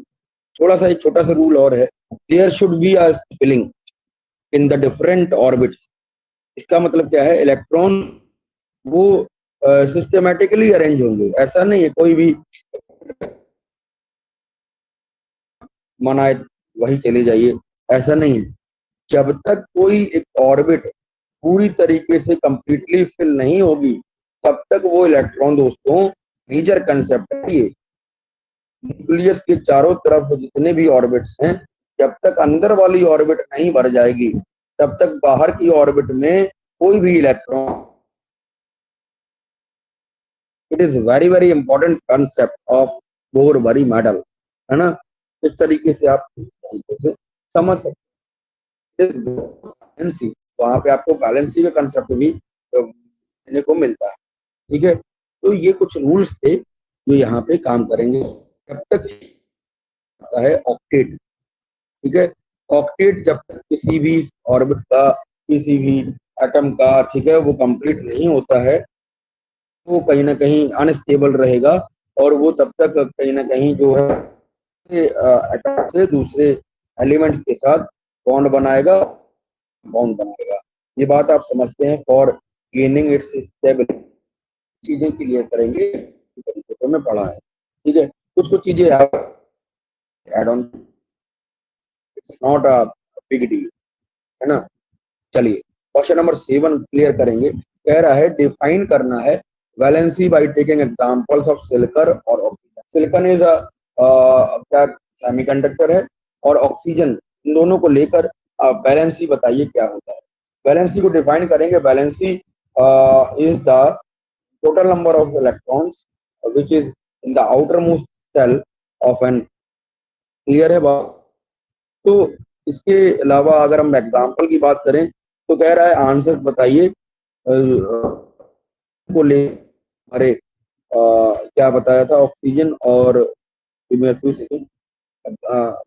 थोड़ा सा एक छोटा सा रूल और है, there should be a spilling in the different orbits. इसका मतलब क्या है, इलेक्ट्रॉन वो सिस्टमेटिकली अरेंज होंगे। ऐसा नहीं है कोई भी मनाए वही चले जाइए, ऐसा नहीं है। जब तक कोई एक ऑर्बिट पूरी तरीके से कंप्लीटली फिल नहीं होगी तब तक वो इलेक्ट्रॉन दोस्तों मेजर कंसेप्ट है ये। न्यूक्लियस के चारों तरफ जितने भी ऑर्बिट्स हैं, जब तक अंदर वाली ऑर्बिट नहीं भर जाएगी तब तक बाहर की ऑर्बिट में कोई भी electron, it is very very important concept of bore बरी मेटल, है ना। इस तरीके से आप तरीके से समझ सकते हैं। बैलेंसी, वहां पे आपको बैलेंसी का कंसेप्ट भी देखने को मिलता है, ठीक है। तो ये कुछ रूल्स थे जो यहाँ पे काम करेंगे। जब तक आता है ऑक्टेट, ठीक है। ऑक्टेट जब तक किसी भी ऑर्बिट का, किसी भी एटम का, ठीक है, वो कंप्लीट नहीं होता है, वो कहीं ना कहीं अनस्टेबल रहेगा और वो तब तक कहीं ना कहीं जो है एटम से दूसरे एलिमेंट्स के साथ बॉन्ड बनाएगा। ये बात आप समझते हैं। फॉर गेनिंग इट्स स्टेबिलिटी, चीजें क्लियर करेंगे तरीके से मैं पढ़ा है, ठीक है। कुछ कुछ चीजें आप add on, it's not a big deal, है ना। चलिए क्वेश्चन नंबर 7 क्लियर करेंगे। कह रहा है डिफाइन करना है valency by taking examples of silicon और ऑक्सीजन। सिलिकॉन इज अ क्या सेमीकंडक्टर है, और ऑक्सीजन, इन दोनों को लेकर वैलेंसी बताइए क्या होता है। वैलेंसी को डिफाइन करेंगे। Valency is the total number of electrons which is in the outer most shell of an, clear है बात। तो इसके अलावा अगर हम एग्जाम्पल की बात करें तो कह रहा है आंसर बताइए को ले, अरे क्या बताया था, ऑक्सीजन और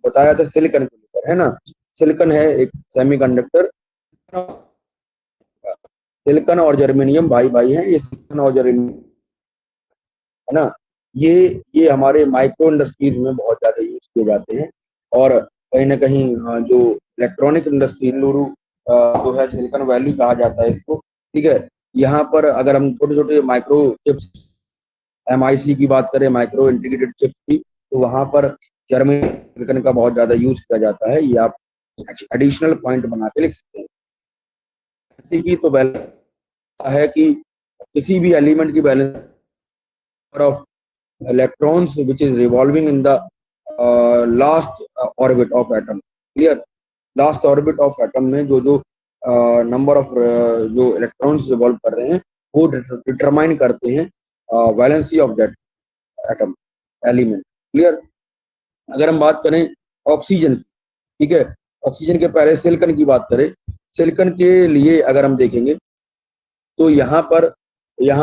बताया था सिलिकॉन को लेकर, है ना। सिलिकॉन है एक सेमीकंडक्टर, सिलिकॉन और जर्मेनियम भाई भाई हैं, ये सिलिकॉन और जर्मेनियम, है ना। ये हमारे माइक्रो इंडस्ट्रीज में बहुत ज्यादा यूज किए जाते हैं। और कहीं ना कहीं जो इलेक्ट्रॉनिक इंडस्ट्री लुरु जो है सिलिकॉन वैली कहा जाता है इसको, ठीक है। यहाँ पर अगर हम छोटे छोटे माइक्रो चिप्स, MIC की बात करें, माइक्रो इंटीग्रेटेड चिप्स की, तो वहां पर जर्मनी सिलिकॉन का बहुत ज्यादा यूज किया जाता है। ये आप एडिशनल पॉइंट बना के लिख सकते हैं। ऐसी की तो बैलेंस है कि किसी भी एलिमेंट की balance of electrons which is revolving in the last orbit of atom, clear। Last orbit of atom में जो जो नंबर ऑफ जो इलेक्ट्रॉन्स रिवॉल्व कर रहे हैं वो डिटरमाइन करते हैं valency of that atom element, clear. अगर हम बात करें ऑक्सीजन, ठीक है, ऑक्सीजन के पहले सिलिकॉन की बात करें। सिलिकॉन के लिए अगर हम देखेंगे तो यहाँ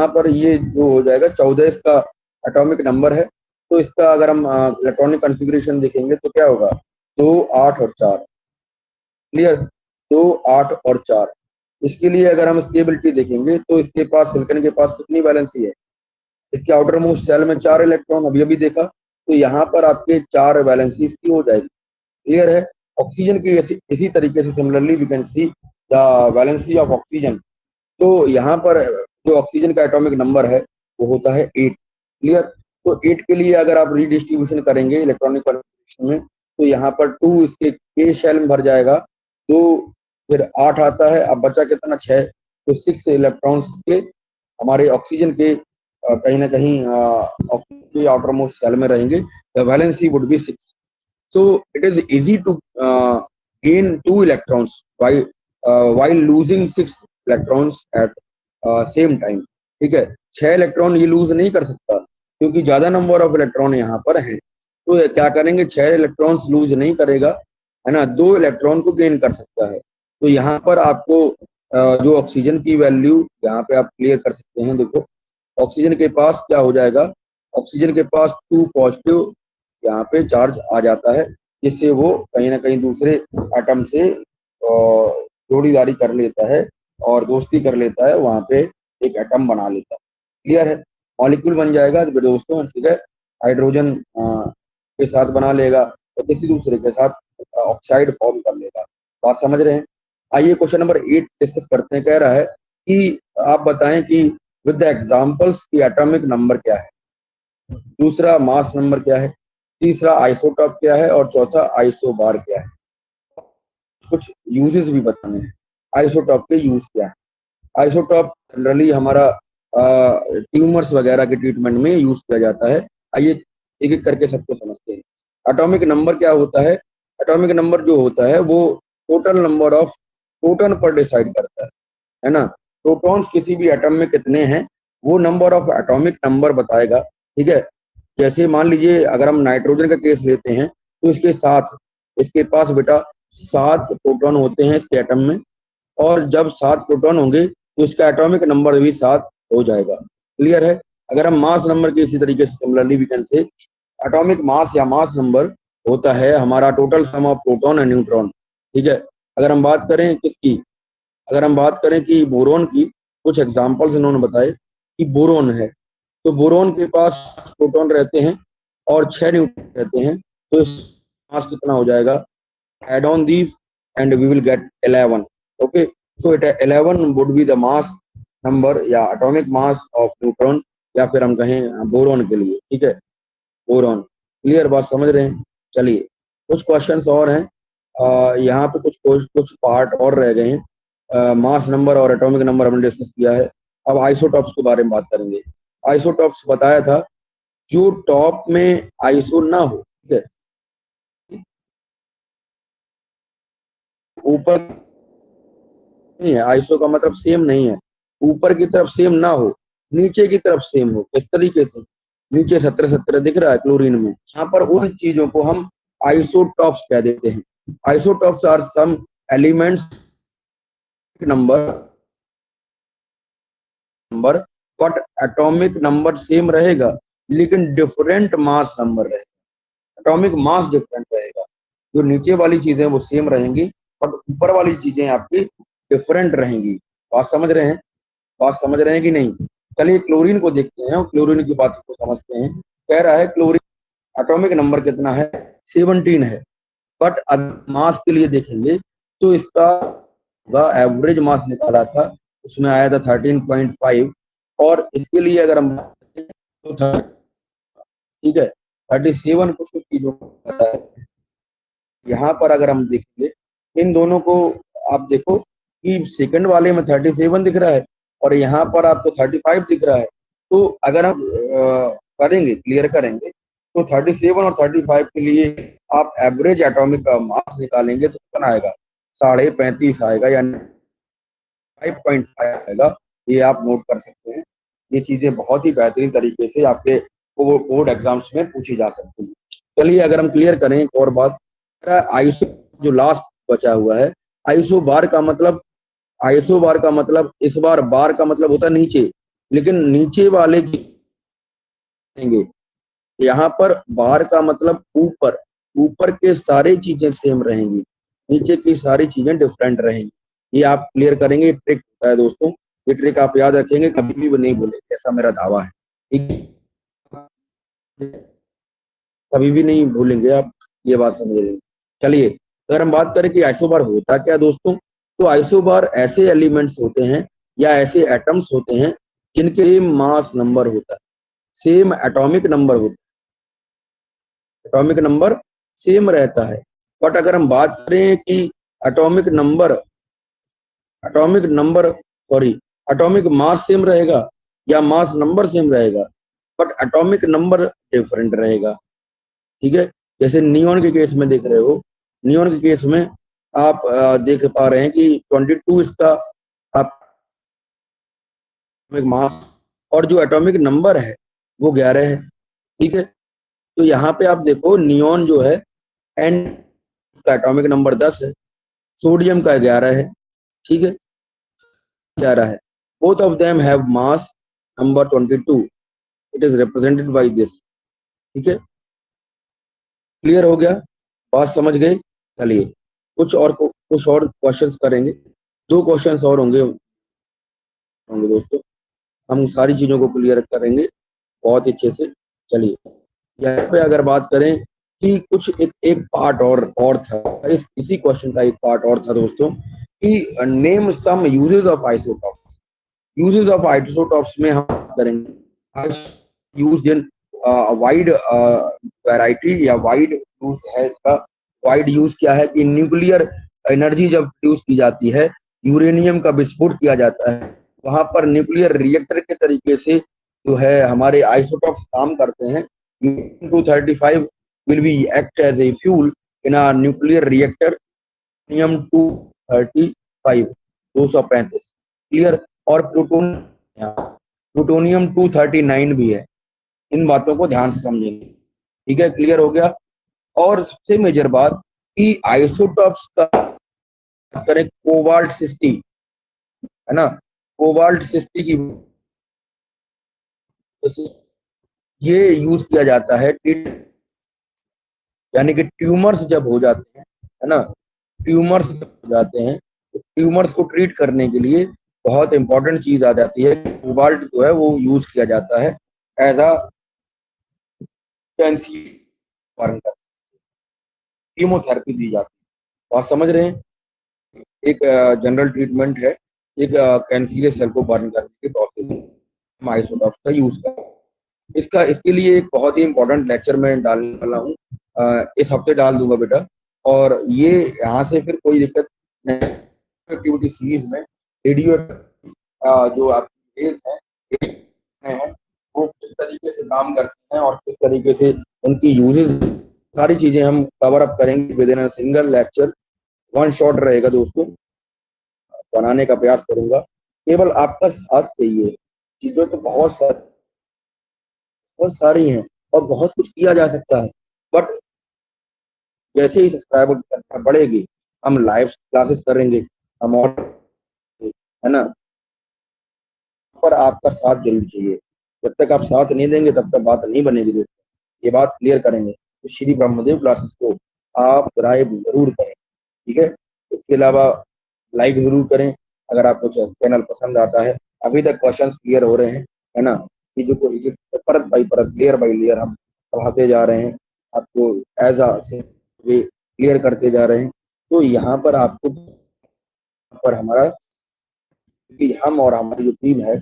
पर ये जो हो जाएगा 14 इसका एटॉमिक नंबर है। तो इसका अगर हम इलेक्ट्रॉनिक कॉन्फ़िगरेशन देखेंगे तो क्या होगा, 2, 8 और 4, क्लियर। 2, 8 और 4। इसके लिए अगर हम स्टेबिलिटी देखेंगे तो इसके पास, सिलिकॉन के पास कितनी वैलेंसी है, इसके आउटर मोस्ट शेल में 4 इलेक्ट्रॉन, अभी अभी देखा। तो यहाँ पर आपके 4 वैलेंसी इसकी हो जाएगी, क्लियर है। ऑक्सीजन की इसी तरीके से similarly we can see the valency of oxygen. तो यहाँ पर जो ऑक्सीजन का एटॉमिक नंबर है वो होता है 8, क्लियर। तो 8 के लिए अगर आप रीडिस्ट्रीब्यूशन करेंगे इलेक्ट्रॉनिक कॉन्फ़िगरेशन में तो यहाँ पर 2 इसके के शेल में भर जाएगा, 2 फिर 8 आता है, अब बचा कितना, 6। तो 6 इलेक्ट्रॉन्स के हमारे ऑक्सीजन के कहीं ना कहीं ऑक्सीजन के आउटर मोस्ट शेल में रहेंगे। The valency would be 6। So it is easy to gain 2 electrons while losing 6 electrons at same time, ठीक है। 6 इलेक्ट्रॉन ये लूज नहीं कर सकता क्योंकि ज्यादा नंबर ऑफ इलेक्ट्रॉन यहाँ पर है। तो ये क्या करेंगे, 6 इलेक्ट्रॉन्स लूज नहीं करेगा, है ना, 2 इलेक्ट्रॉन को गेन कर सकता है। तो यहाँ पर आपको जो ऑक्सीजन की वैल्यू यहाँ पे आप क्लियर कर सकते हैं। देखो ऑक्सीजन के पास क्या हो जाएगा, ऑक्सीजन के पास 2 पॉजिटिव यहाँ पे चार्ज आ जाता है, जिससे वो कहीं ना कहीं दूसरे एटम से जोड़ीदारी कर लेता है और दोस्ती कर लेता है, वहां पे एक एटम बना लेता है, क्लियर है। मॉलिक्यूल बन जाएगा दोस्तों, ठीक है। हाइड्रोजन के साथ बना लेगा और किसी दूसरे के साथ ऑक्साइड फॉर्म कर लेगा। बात समझ रहे हैं। आइए क्वेश्चन नंबर 8 डिस्कस करते हैं। कह रहा है कि आप बताएं कि विद द एग्जांपल्स की एटॉमिक नंबर क्या है, दूसरा मास नंबर क्या है, तीसरा आइसोटॉप क्या है और चौथा आइसोबार क्या है। कुछ यूजेस भी बताने हैं। आइसोटॉप के यूज क्या है। आइसोटॉप जनरली हमारा ट्यूमर्स वगैरह के ट्रीटमेंट में यूज किया जाता है। आइए एक एक करके सबको समझते हैं। एटॉमिक नंबर क्या होता है? एटॉमिक नंबर जो होता है वो टोटल नंबर ऑफ प्रोटॉन पर डिसाइड करता है ना। प्रोटॉन्स किसी भी एटम में कितने हैं वो नंबर ऑफ एटॉमिक नंबर बताएगा, ठीक है। जैसे मान लीजिए अगर हम नाइट्रोजन का केस लेते हैं तो इसके पास बेटा 7 प्रोटॉन होते हैं इसके एटम में, और जब 7 प्रोटॉन होंगे तो इसका एटॉमिक नंबर भी 7 हो जाएगा। क्लियर है? अगर हम मास नंबर की इसी तरीके से similarly we can say atomic mass या मास नंबर होता है हमारा total sum of proton and neutron, ठीक है। अगर हम बात करें किसकी, अगर हम बात करें कि बोरोन की, कुछ एग्जांपल्स इन्होंने बताए कि बोरोन है तो बोरोन के पास प्रोटॉन रहते हैं और 6 न्यूट्रॉन रहते हैं, तो इस मास कितना हो जाएगा? add on these and we will get 11. Okay, so it 11 would be the mass number या atomic mass of neutron, या फिर हम कहें बोरॉन के लिए, ठीक है, बोरॉन। क्लियर बात समझ रहे हैं? चलिए कुछ क्वेश्चंस और हैं, यहाँ पे कुछ पार्ट और रह गए हैं। मास नंबर और एटॉमिक नंबर हमने डिस्कस किया है। अब आइसोटॉप्स के बारे में बात करेंगे। आइसोटॉप्स बताया था जो टॉप में आइसो ना हो, ठीक है, ऊपर नहीं है, आइसो का मतलब सेम नहीं है, ऊपर की तरफ सेम ना हो, नीचे की तरफ सेम हो। इस तरीके से नीचे 17 दिख रहा है क्लोरीन में, यहाँ पर उन चीजों को हम आइसोटॉप्स कह देते हैं। Isotopes are some elements number but atomic number same रहेगा लेकिन डिफरेंट मास नंबर रहेगा। एटॉमिक मास डिफरेंट रहेगा, जो नीचे वाली चीजें वो सेम रहेंगी बट ऊपर वाली चीजें आपकी डिफरेंट रहेंगी। बात समझ रहे हैं? बात समझ रहे हैं कि नहीं? चलिए क्लोरीन को देखते हैं और क्लोरीन की बात को समझते हैं। कह रहा है क्लोरीन एटॉमिक नंबर कितना है? 17 है, बट अगर मास के लिए देखेंगे तो इसका एवरेज मास निकाला था, उसमें आया था 13.5, और इसके लिए अगर हम तो ठीक है 37 कुछ कुछ चीजों को है। यहाँ पर अगर हम देखेंगे इन दोनों को, आप देखो कि सेकंड वाले में 37 दिख रहा है और यहाँ पर आपको 35 दिख रहा है। तो अगर आप करेंगे, क्लियर करेंगे तो 37 और 35 के लिए आप एवरेज एटॉमिक मास निकालेंगे तो कितना आएगा? 35.5 आएगा, यानी 5.5 आएगा। ये आप नोट कर सकते हैं। ये चीजें बहुत ही बेहतरीन तरीके से आपके बोर्ड एग्जाम्स में पूछी जा सकती है। चलिए अगर हम क्लियर करें एक और बात, आइसो जो लास्ट बचा हुआ है, आइसो बार का मतलब, आइसो बार का मतलब, इस बार का मतलब होता है नीचे, लेकिन नीचे वाले देंगे, यहाँ पर बार का मतलब ऊपर, ऊपर के सारी चीजें सेम रहेंगी, नीचे की सारी चीजें डिफरेंट रहेंगी। ये आप क्लियर करेंगे, ट्रिक होता है दोस्तों, ये ट्रिक आप याद रखेंगे, कभी भी नहीं भूलेंगे, ऐसा मेरा दावा है, ठीक है, कभी भी नहीं भूलेंगे आप, ये बात समझ लेंगे। चलिए अगर हम बात करें कि आइसोबार होता क्या दोस्तों, तो आइसोबार ऐसे एलिमेंट्स होते हैं या ऐसे एटम्स होते हैं जिनके सेम मास नंबर होता है, सेम एटॉमिक नंबर होता है, एटॉमिक नंबर सेम रहता है। बट अगर हम बात करें कि atomic number, atomic number sorry atomic mass same रहेगा या मास नंबर सेम रहेगा, बट एटॉमिक नंबर डिफरेंट रहेगा, ठीक है। जैसे नियॉन के केस में देख रहे हो, नियॉन के केस में आप देख पा रहे हैं कि 22 इसका आप मास और जो एटॉमिक नंबर है वो 11 है, ठीक है। तो यहाँ पे आप देखो नियॉन जो है एन का एटॉमिक नंबर 10 है, सोडियम का 11 है, ठीक है, 11 है। Both of them have mass number 22, it is represented by this, ठीक है। क्लियर हो गया? बात समझ गए? चलिए कुछ और क्वेश्चंस करेंगे, 2 क्वेश्चंस और होंगे दोस्तों, हम सारी चीजों को क्लियर करेंगे बहुत अच्छे से। चलिए यहाँ पे अगर बात करें कि कुछ एक पार्ट और था, इसी क्वेश्चन का एक पार्ट और था दोस्तों कि name some uses of isotope. Uses of isotopes में हम करेंगे यूज इन वाइड वैरायटी या वाइड यूज है इसका। वाइड यूज क्या है कि न्यूक्लियर एनर्जी जब प्रोड्यूस की जाती है, यूरेनियम का विस्फोट किया जाता है, वहां पर न्यूक्लियर रिएक्टर के तरीके से जो है हमारे आइसोटॉप्स काम करते हैं। 235 will be act as a fuel in a nuclear reactor. Uranium 235 235 clear. और प्लूटोनियम 239 भी है। इन बातों को ध्यान से समझेंगे, ठीक है, क्लियर हो गया। और सबसे मेजर बात कि आइसोटॉप्स का करें, कोबाल्ट 60 है ना, कोबाल्ट 60 की ये यूज किया जाता है, यानी कि ट्यूमर्स जब हो जाते हैं, है ना, ट्यूमर्स जब हो जाते हैं तो ट्यूमर्स को ट्रीट करने के लिए बहुत इंपॉर्टेंट चीज आ जाती है। कोबाल्ट जो है वो यूज किया जाता है एज अ कीमोथेरेपी दी जाती है। आप समझ रहे हैं, एक जनरल ट्रीटमेंट है, एक कैंसरियस सेल को बर्न करने के प्रोसेस में आइसोटॉप्स का यूज कर। इसके लिए एक बहुत ही इंपॉर्टेंट लेक्चर मैं डालने वाला हूँ, इस हफ्ते डाल दूंगा बेटा। और ये यहाँ से फिर कोई दिक्कत नहीं, एक्टिविटी सीरीज में रेडियो जो आपकी रेज है वो किस तरीके से काम करते हैं और किस तरीके से उनकी यूजेस, सारी चीजें हम कवर अप करेंगे with in a single lecture. One shot रहेगा दोस्तों, बनाने का प्रयास करूंगा। केवल आपका साथ चाहिए। चीजें तो बहुत सारी हैं और बहुत कुछ किया जा सकता है, बट जैसे ही सब्सक्राइबर की संख्या बढ़ेगी हम लाइव क्लासेस करेंगे, हम और, है ना, पर आपका साथ जरूर चाहिए। जब तक आप साथ नहीं देंगे तब तक बात नहीं बनेगी दोस्तों, ये बात क्लियर करेंगे। तो श्री ब्रह्मदेव क्लासेस को आप सब्सक्राइब जरूर करें, ठीक है। इसके अलावा लाइक जरूर करें अगर आपको चैनल पसंद आता है। अभी तक क्वेश्चन क्लियर हो रहे हैं, है ना, कि जो परत बाई परत, लेयर बाई लेयर हम पढ़ाते जा रहे हैं, आपको एज अ क्लियर करते जा रहे हैं। तो यहाँ पर आपको पर हमारा, कि हम और हमारी जो टीम है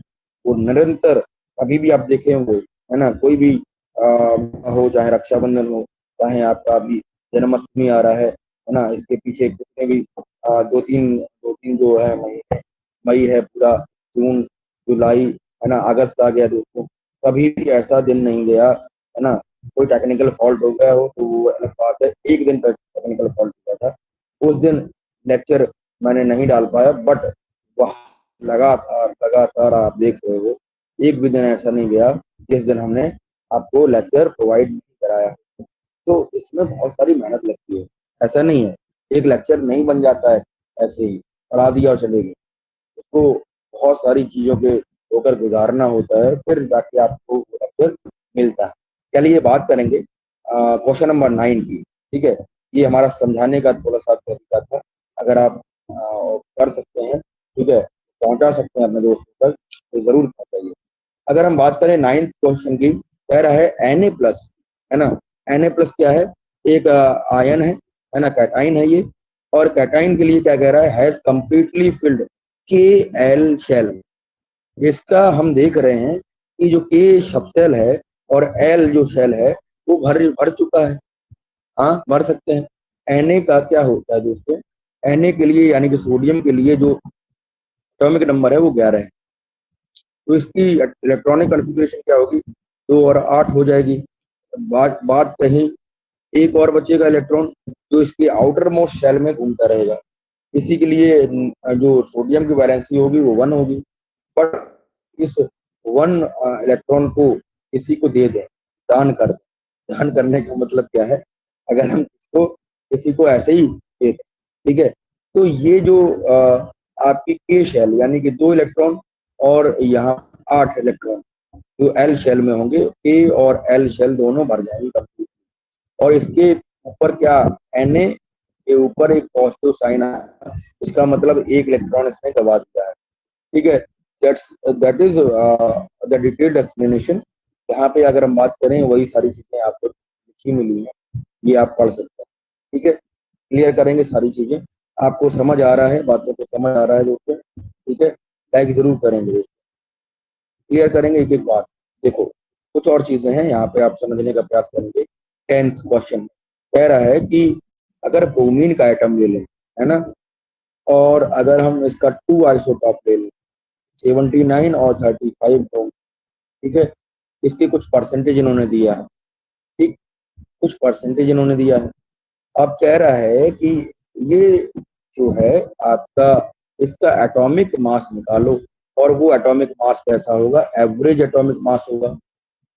वो निरंतर, अभी भी आप देखे होंगे, है ना, कोई भी हो, चाहे रक्षाबंधन हो, चाहे आपका अभी जन्माष्टमी आ रहा है ना, इसके पीछे कितने भी दो तीन जो है मई है पूरा, जून, जुलाई, है ना, अगस्त आ गया दोस्तों, कभी भी ऐसा दिन नहीं गया, है ना, कोई टेक्निकल फॉल्ट हो गया हो तो वो अलग बात है। एक दिन तक टेक्निकल फॉल्ट हुआ था, उस दिन लेक्चर मैंने नहीं डाल पाया, बट वह लगातार लगातार आप देख रहे हो, एक भी दिन ऐसा नहीं गया जिस दिन हमने आपको लेक्चर प्रोवाइड नहीं कराया। तो इसमें बहुत सारी मेहनत लगती है, ऐसा नहीं है एक लेक्चर नहीं बन जाता है ऐसे ही पढ़ा दिया और चले गए। उसको बहुत सारी चीजों के होकर गुजारना होता है, फिर जाके आपको लेक्चर मिलता है। चलिए बात करेंगे क्वेश्चन नंबर 9 की, ठीक है। ये हमारा समझाने का थोड़ा सा तरीका था, अगर आप कर सकते हैं, ठीक है, पहुंचा सकते हैं अपने दोस्तों तक तो जरूर पहुंचाइए। अगर हम बात करें 9th क्वेश्चन की, कह रहा है Na+, है ना, Na+ क्या है, एक आयन है ना, कैटाइन है ये। और कैटाइन के लिए क्या कह रहा है, has completely filled Kl shell. इसका हम देख रहे हैं कि जो K सब शेल है और L जो शेल है वो भर भर चुका है। हाँ, भर सकते हैं। Na का क्या होता है दोस्तों, Na के लिए यानी कि सोडियम के लिए जो एटॉमिक नंबर है वो 11 है, तो इसकी इलेक्ट्रॉनिक कॉन्फ़िगरेशन क्या होगी, 2 और 8 हो जाएगी। बात कहीं एक और बचेगा इलेक्ट्रॉन जो इसके आउटर मोस्ट शेल में घूमता रहेगा। इसी के लिए जो सोडियम की वैलेंसी होगी वो 1 होगी, बट इस 1 इलेक्ट्रॉन को किसी को दे दें, दान कर दें। दान करने का मतलब क्या है, अगर हम इसको किसी को ऐसे ही दे दें, ठीक है, तो ये जो आपकी के शेल यानी कि 2 इलेक्ट्रॉन और यहाँ 8 इलेक्ट्रॉन जो एल शेल में होंगे, के और एल शेल दोनों भर जाएंगे कंप्लीट। और इसके ऊपर क्या, Na के ऊपर एक पॉजिटिव साइन आया, इसका मतलब एक इलेक्ट्रॉन इसने गवा दिया है, ठीक है। That is the detailed explanation. यहाँ पे अगर हम बात करें वही सारी चीजें आपको लिखी मिली है, ये आप पढ़ सकते हैं, ठीक है। क्लियर करेंगे सारी चीजें, आपको समझ आ रहा है, बातों को समझ आ रहा है दोस्तों, ठीक है। लाइक जरूर करेंगे, क्लियर करेंगे एक एक बात। देखो कुछ और चीजें हैं यहाँ पे, आप समझने का प्रयास करेंगे। 10th क्वेश्चन कह रहा है कि अगर ब्रोमीन का आइटम ले लें, है ना, और अगर हम इसका 2 आइसोटॉप ले लें, 79 और 35 ब्रोम, ठीक है, इसके कुछ परसेंटेज इन्होंने दिया है। ठीक, कुछ परसेंटेज इन्होंने दिया है। अब कह रहा है कि ये जो है आपका इसका एटॉमिक मास निकालो, और वो एटॉमिक मास कैसा होगा, एवरेज एटॉमिक मास होगा,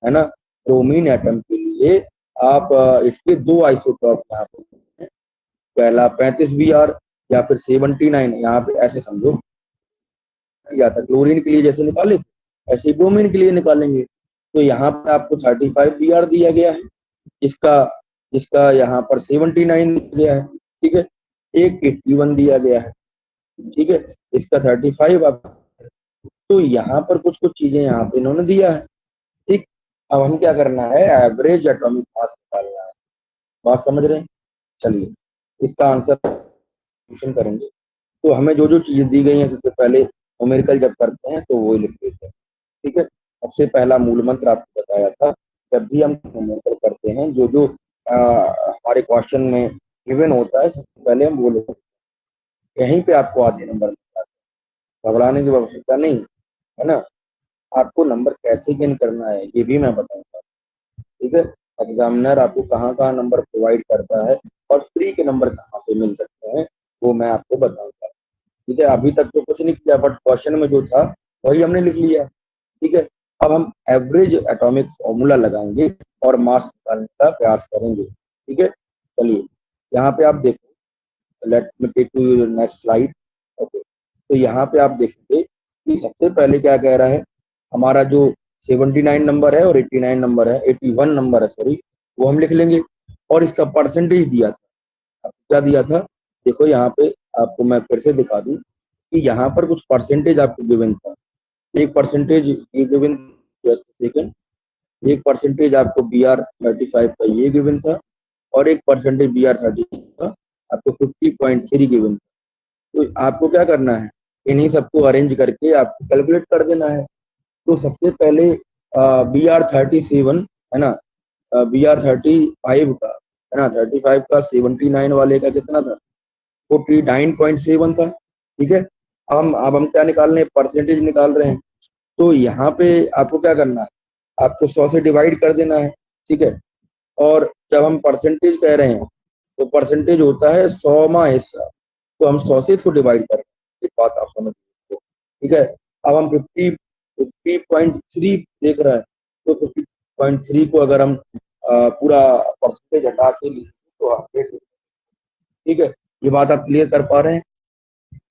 है ना। ब्रोमीन एटम के लिए आप इसके दो आइसोटॉप यहाँ पे हैं। पहला 35 Br या फिर 79, यहाँ पे ऐसे समझो, या था क्लोरीन के लिए जैसे निकाले थे ऐसे ही ब्रोमीन के लिए निकालेंगे। तो यहाँ पे आपको 35 Br दिया गया है, इसका इसका यहाँ पर 79 दिया गया है, ठीक है। एक 81 दिया गया है, ठीक है, इसका 35 आप, तो यहाँ पर कुछ कुछ चीजें यहाँ पे इन्होंने दिया है, ठीक। अब हम क्या करना है, एवरेज एटॉमिक मास निकालना है। बात समझ रहे हैं? चलिए इसका आंसर क्वेश्चन करेंगे। तो हमें जो जो चीजें दी गई हैं सबसे पहले न्यूमेरिकल जब करते हैं तो वो लिख लेते हैं, ठीक है। सबसे पहला मूल मंत्र आपको बताया था, जब भी हम न्यूमेरिकल करते हैं जो जो हमारे क्वेश्चन में गिवन होता है सबसे पहले हम वो लिखते हैं। यहीं पे आपको आधे नंबर मिलता है, घबराने की आवश्यकता नहीं, है ना। आपको नंबर कैसे गेन करना है ये भी मैं बताऊंगा, ठीक है। एग्जामिनर आपको कहाँ कहाँ नंबर प्रोवाइड करता है और फ्री के नंबर कहाँ से मिल सकते हैं वो मैं आपको बताऊंगा, ठीक है। अभी तक तो कुछ नहीं किया, बट क्वेश्चन में जो था वही हमने लिख लिया, ठीक है। अब हम एवरेज एटॉमिक फॉर्मूला लगाएंगे और मास निकालने का प्रयास करेंगे, ठीक है। चलिए यहाँ पे आप देखो, let me take to next slide. Okay, तो यहाँ पे आप देखेंगे कि सबसे पहले क्या कह रहा है, हमारा जो 79 नंबर है और 89 नंबर है, 81 नंबर है सॉरी, वो हम लिख लेंगे। और इसका परसेंटेज दिया था, क्या दिया था, देखो यहाँ पे आपको मैं फिर से दिखा दूं कि यहाँ पर कुछ परसेंटेज आपको गिवन था। एक परसेंटेज ये गिवन, जस्ट सेकंड, एक परसेंटेज आपको Br35 का ये गिवन था, और एक परसेंटेज Br30 का आपको 50.3 गिवन था। तो आपको क्या करना है, इन्हीं सबको अरेंज करके आपको कैलकुलेट कर देना है। तो सबसे पहले Br37 है ना, Br35 का है ना, 35 का 79 वाले का कितना था, 49.7 था, ठीक है। अब हम क्या निकाल रहे हैं, परसेंटेज निकाल रहे हैं। तो यहाँ पे आपको क्या करना है, आपको 100 से डिवाइड कर देना है, ठीक है। और जब हम परसेंटेज कह रहे हैं तो परसेंटेज होता है 100वां हिस्सा, तो हम 100 से इसको डिवाइड कर रहे हैं, एक बात आप समझ लीजिए, ठीक है। अब हम 50.3 देख रहा है, तो 50.3 को अगर हम पूरा परसेंटेज हटा के लिखें तो 100, ठीक है। ये बात आप क्लियर कर पा रहे हैं?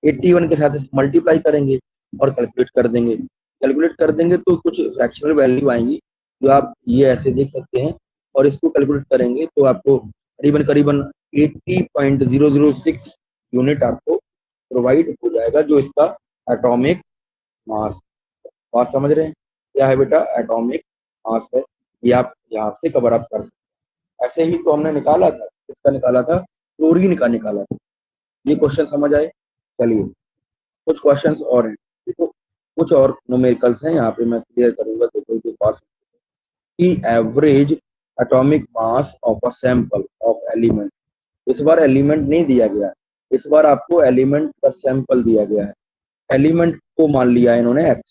81 के साथ मल्टीप्लाई करेंगे और कैलकुलेट कर देंगे, कैलकुलेट कर देंगे तो कुछ फ्रैक्शनल वैल्यू आएंगी जो आप ये ऐसे देख सकते हैं, और इसको कैलकुलेट करेंगे तो आपको करीबन करीबन 80.006 यूनिट आपको प्रोवाइड हो जाएगा, जो इसका एटॉमिक मास। बात समझ रहे हैं? क्या है बेटा, एटॉमिक मास है, ये आप यहाँ से कवर अप कर सकते हैं। ऐसे ही तो हमने निकाला था, किसका निकाला था, क्लोरीन का निकाला था। ये क्वेश्चन समझ आए? चलिए कुछ क्वेश्चंस और हैं, देखो कुछ और न्यूमेरिकल्स हैं यहाँ पे मैं क्लियर करूंगा, देखो के पास कि average atomic mass of a sample of element, इस बार एलिमेंट नहीं दिया गया है, इस बार आपको एलिमेंट का सैंपल दिया गया है। एलिमेंट को मान लिया है इन्होंने x,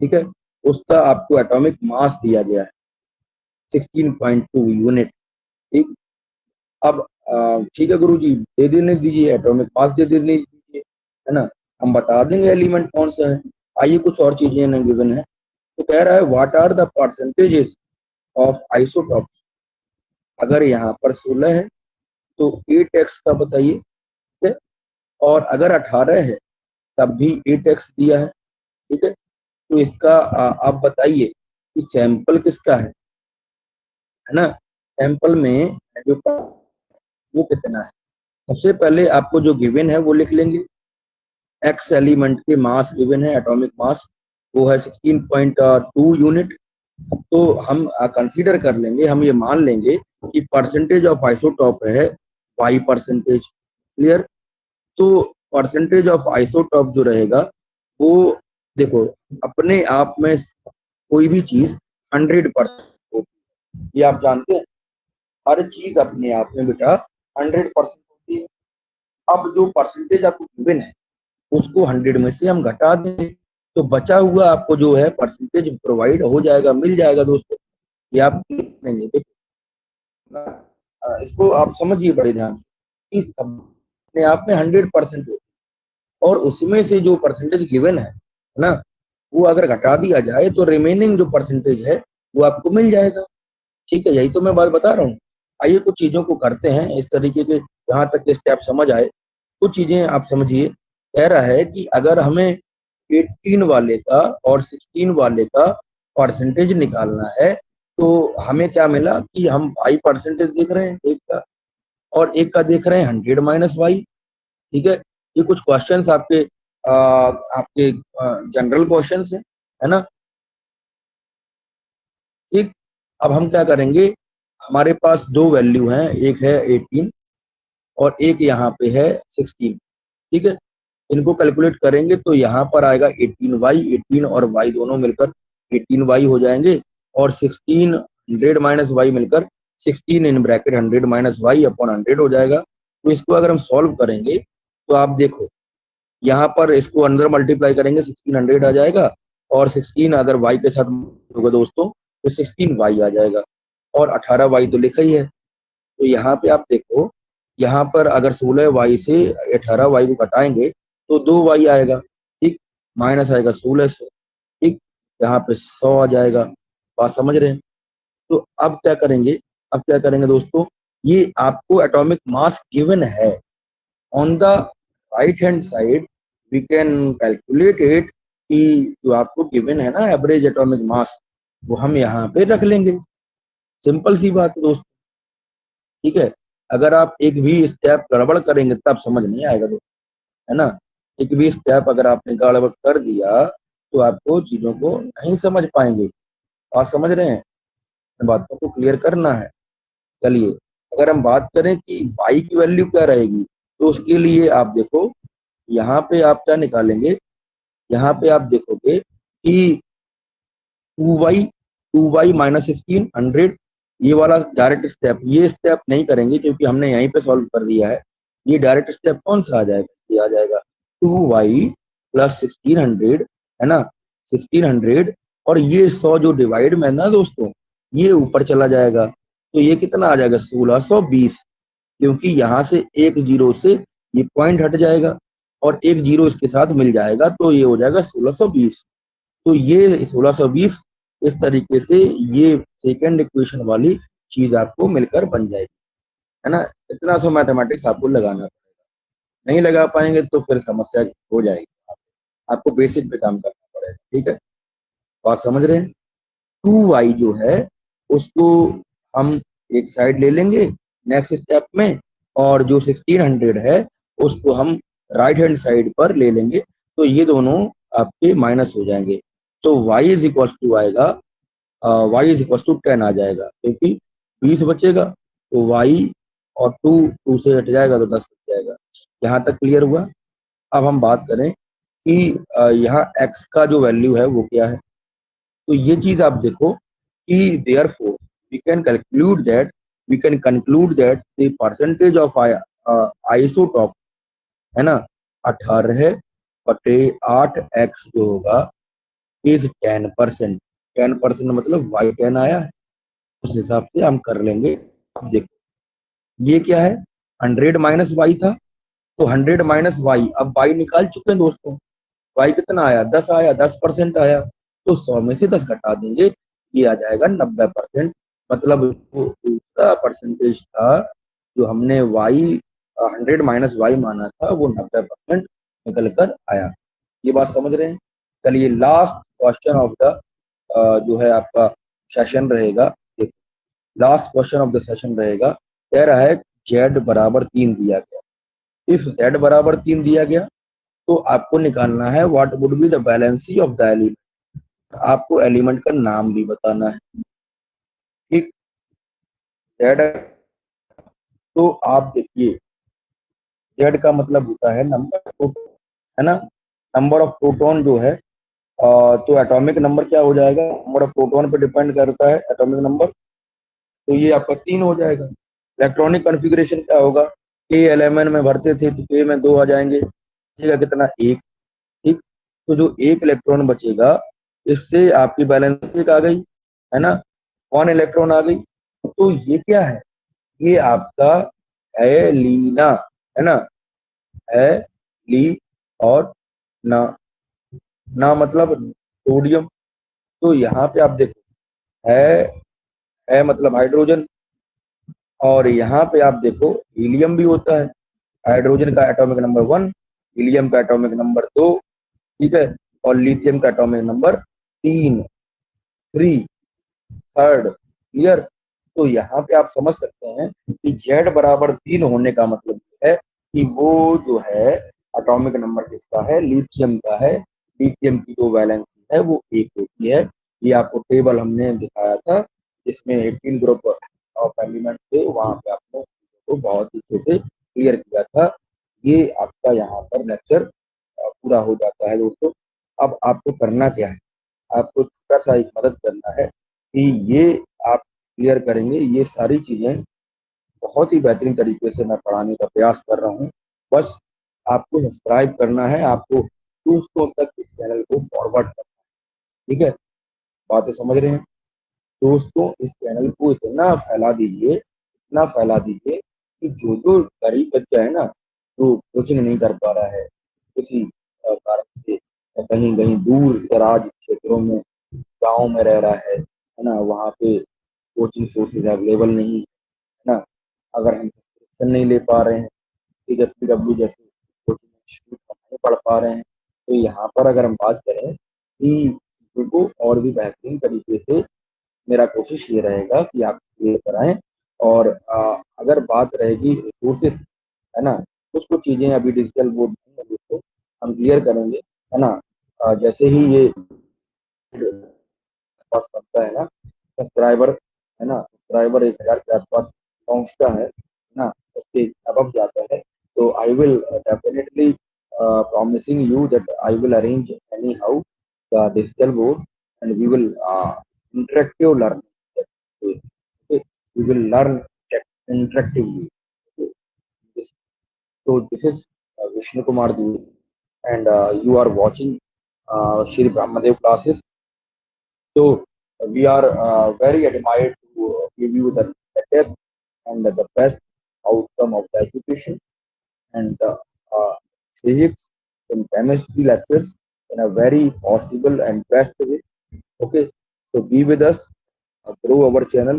ठीक है, उसका आपको एटॉमिक मास दिया गया है 16.2 यूनिट, ठीक। अब ठीक है गुरु जी, दे देने दीजिए एटॉमिक मास, दे देने दीजिए, है ना, हम बता देंगे एलिमेंट कौन सा है। आइए कुछ और चीजें ना गिवन है, तो कह रहा है what are the percentages of isotopes. अगर यहाँ पर 16 है तो 8x का बताइए, ठीक है। और अगर 18 है तब भी 8x दिया है, ठीक है। तो इसका आप बताइए कि सैंपल किसका है ना, सैंपल में जो वो कितना है। सबसे पहले आपको जो गिवन है वो लिख लेंगे, एक्स एलिमेंट के मास गिवन है, एटॉमिक मास वो है 16.2 यूनिट। तो हम कंसीडर कर लेंगे, हम ये मान लेंगे कि परसेंटेज ऑफ आइसोटॉप है y परसेंटेज, क्लियर। तो परसेंटेज ऑफ आइसोटॉप जो रहेगा वो, देखो अपने आप में कोई भी चीज 100% होती है, ये आप जानते हैं, हर चीज अपने आप में बेटा 100% होती है। अब जो परसेंटेज आपको गिवन है उसको 100 में से हम घटा देंगे, तो बचा हुआ आपको जो है परसेंटेज प्रोवाइड हो जाएगा, मिल जाएगा दोस्तों, ये आप लिख लेंगे। इसको आप समझिए बड़े ध्यान से कि सब अपने आप में 100% हो, और उसमें से जो परसेंटेज गिवन है ना, वो अगर घटा दिया जाए तो रिमेनिंग जो परसेंटेज है वो आपको मिल जाएगा। ठीक है, यही तो मैं बात बता रहा हूँ। आइए कुछ चीजों को करते हैं इस तरीके के, जहां तक के स्टेप समझ आए कुछ चीजें आप समझिए। कह रहा है कि अगर हमें 18 वाले का और 16 वाले का परसेंटेज निकालना है, तो हमें क्या मिला कि हम वाई परसेंटेज देख रहे हैं एक का, और एक का देख रहे हैं 100 माइनस वाई। ठीक है, ये कुछ क्वेश्चंस आपके आपके जनरल क्वेश्चंस है ना। ठीक, अब हम क्या करेंगे, हमारे पास दो वैल्यू हैं, एक है 18 और एक यहाँ पे है 16। ठीक है, इनको कैलकुलेट करेंगे तो यहाँ पर आएगा 18y, 18 और y दोनों मिलकर 18y हो जाएंगे, और 16 100 माइनस वाई मिलकर 16 in bracket 100 minus Y upon 100 हो जाएगा। तो इसको अगर हम सॉल्व करेंगे तो आप देखो, यहाँ पर इसको अंदर मल्टीप्लाई करेंगे 1600 आ जाएगा, और 16 अगर y के साथ होगा दोस्तों तो 16y आ जाएगा, और 18y तो लिखा ही है। तो यहाँ पे आप देखो, यहाँ पर अगर 16y से 18y को घटाएंगे तो 2y आएगा। ठीक, माइनस आएगा 1600। ठीक, यहाँ पे 100 आ जाएगा। बात समझ रहे हैं? तो अब क्या करेंगे दोस्तों, ये आपको एटॉमिक मास गिवन है। On the right hand side we can calculate it, कि जो आपको गिवन है ना एवरेज एटॉमिक मास, वो हम यहाँ पे रख लेंगे। सिंपल सी बात है दोस्तों। ठीक है, अगर आप एक भी स्टेप गड़बड़ करेंगे तब समझ नहीं आएगा दोस्तों, है ना। एक भी स्टेप अगर आपने गड़बड़ कर दिया तो आपको चीजों को नहीं समझ पाएंगे। आप समझ रहे हैं, बातों को क्लियर करना है। चलिए, अगर हम बात करें कि y की वैल्यू क्या रहेगी, तो उसके लिए आप देखो, यहाँ पे आप क्या निकालेंगे, यहाँ पे आप देखोगे कि 2y माइनस 16 100, ये वाला डायरेक्ट स्टेप, ये स्टेप नहीं करेंगे क्योंकि हमने यहीं पे सॉल्व कर दिया है। ये डायरेक्ट स्टेप कौन सा आ जाएगा, ये आ जाएगा 2y प्लस 1600, है ना, 1600, और ये 100 जो डिवाइड में है ना दोस्तों, ये ऊपर चला जाएगा, तो ये कितना आ जाएगा 1620, क्योंकि यहाँ से एक जीरो से ये पॉइंट हट जाएगा और एक जीरो इसके साथ मिल जाएगा, तो ये हो जाएगा 1620। तो ये 1620 इस तरीके से ये सेकेंड इक्वेशन वाली चीज आपको मिलकर बन जाएगी, है ना। इतना सा मैथमेटिक्स आपको लगाना पड़ेगा, नहीं लगा पाएंगे तो फिर समस्या हो जाएगी, आपको बेसिक पे काम करना पड़ेगा। ठीक है, बात समझ रहे हैं। 2y जो है उसको हम एक साइड ले लेंगे नेक्स्ट स्टेप में, और जो 1600 है उसको हम राइट हैंड साइड पर ले लेंगे, तो ये दोनों आपके माइनस हो जाएंगे। तो y इज इक्वल टू आएगा, y इज इक्वल टू 10 आ जाएगा, क्योंकि 20 बचेगा, तो y और 2 से हट जाएगा तो 10 बच जाएगा। यहाँ तक क्लियर हुआ। अब हम बात करें कि यहाँ x का जो वैल्यू है वो क्या है, तो ये चीज आप देखो कि therefore we can conclude that the percentage of isotope, है ना, 18/8x जो होगा इज 10%। 10% मतलब y10 आया है, उस हिसाब से हम कर लेंगे। अब देखो, ये क्या है, 100 माइनस वाई था, तो 100 माइनस वाई, अब वाई निकाल चुके हैं दोस्तों, वाई कितना आया, 10 आया, 10% आया, तो 100 में से 10 घटा देंगे, ये आ जाएगा 90%। मतलब वो दूसरा परसेंटेज था जो हमने वाई 100 माइनस वाई माना था, वो 90% निकल कर आया। ये बात समझ रहे हैं। चलिए, लास्ट क्वेश्चन ऑफ द जो है आपका सेशन रहेगा, last question of the session रहेगा। कह रहा है z बराबर 3 दिया गया, इफ z बराबर 3 दिया गया तो आपको निकालना है what would be the valency of the element, आपको एलिमेंट का नाम भी बताना है। ठीक, जेड, तो आप देखिए, जेड का मतलब होता है नंबर, है ना, नंबर ऑफ प्रोटॉन जो है, तो एटॉमिक नंबर क्या हो जाएगा, नंबर ऑफ प्रोटॉन पे डिपेंड करता है एटॉमिक नंबर, तो ये आपका 3 हो जाएगा। इलेक्ट्रॉनिक कॉन्फ़िगरेशन क्या होगा, के एलिमेंट में भरते थे तो के में 2 आ जाएंगे, बचेगा कितना, 1। ठीक, तो जो 1 इलेक्ट्रॉन बचेगा, इससे आपकी बैलेंस आ गई, है ना, 1 इलेक्ट्रॉन आ गई। तो ये क्या है, ये आपका है लीना, है ना, है ली और ना, ना मतलब सोडियम। तो यहाँ पे आप देखो है मतलब हाइड्रोजन, और यहाँ पे आप देखो हीलियम भी होता है। हाइड्रोजन का एटॉमिक नंबर 1, हीलियम का एटॉमिक नंबर 2, ठीक है, और लिथियम का एटॉमिक नंबर 3, 3, थर्ड, क्लियर। तो यहाँ पे आप समझ सकते हैं कि जेड बराबर 3 होने का मतलब है कि वो जो है एटॉमिक नंबर किसका है, लिथियम का है। लिथियम की जो वैलेंसी है वो 1 होती है। ये आपको टेबल हमने दिखाया था जिसमें 18 ग्रुप ऑफ एलिमेंट थे, वहां पे आपने तो बहुत ही अच्छे से क्लियर किया था। ये आपका यहाँ पर लेक्चर पूरा हो जाता है दोस्तों। अब आपको करना क्या है, आपको छोटा सा एक मदद करना है कि ये आप क्लियर करेंगे। ये सारी चीजें बहुत ही बेहतरीन तरीके से मैं पढ़ाने का प्रयास कर रहा हूँ। बस आपको सब्सक्राइब करना है, आपको दोस्तों तक इस चैनल को फॉरवर्ड करना है, ठीक है, बातें समझ रहे हैं। दोस्तों इस चैनल को इतना फैला दीजिए, इतना फैला दीजिए कि जो जो गरीब बच्चा है ना, जो कोचिंग नहीं कर पा रहा है किसी कारण से, या कहीं कहीं दूर दराज क्षेत्रों में, गांव में रह रहा है ना, वहाँ पे कोचिंग सोर्सेज अवेलेबल नहीं है ना, अगर हम सब्सक्रिप्शन नहीं ले पा रहे हैं, ठीक है, पीडब्ल्यू जैसे कोचिंग इंस्टीट्यूट में नहीं पढ़ पा रहे हैं, तो यहाँ पर अगर हम बात करें कि उनको और भी बेहतरीन तरीके से, मेरा कोशिश ये रहेगा कि आप ये कराएं। और अगर बात रहेगी रिसोर्सेज, है ना, कुछ कुछ चीजें अभी डिजिटल बोर्ड नहीं है जिसको हम क्लियर करेंगे, है ना। जैसे ही ये पास बनता है ना सब्सक्राइबर, है ना, सब्सक्राइबर 1000 के आसपास पहुंचता है ना, उसके अब जाता है, तो I will definitely promising you that I will arrange anyhow the digital board, and we will interactive learning. Okay, we will learn interactively. Okay. So this is Vishnu Kumar Duri, and you are watching Shri Brahmadev classes. So we are very admired to give you the best and the best outcome of the education, and uh, physics and chemistry lectures in a very possible and best way. Okay, so be with us, grow our channel,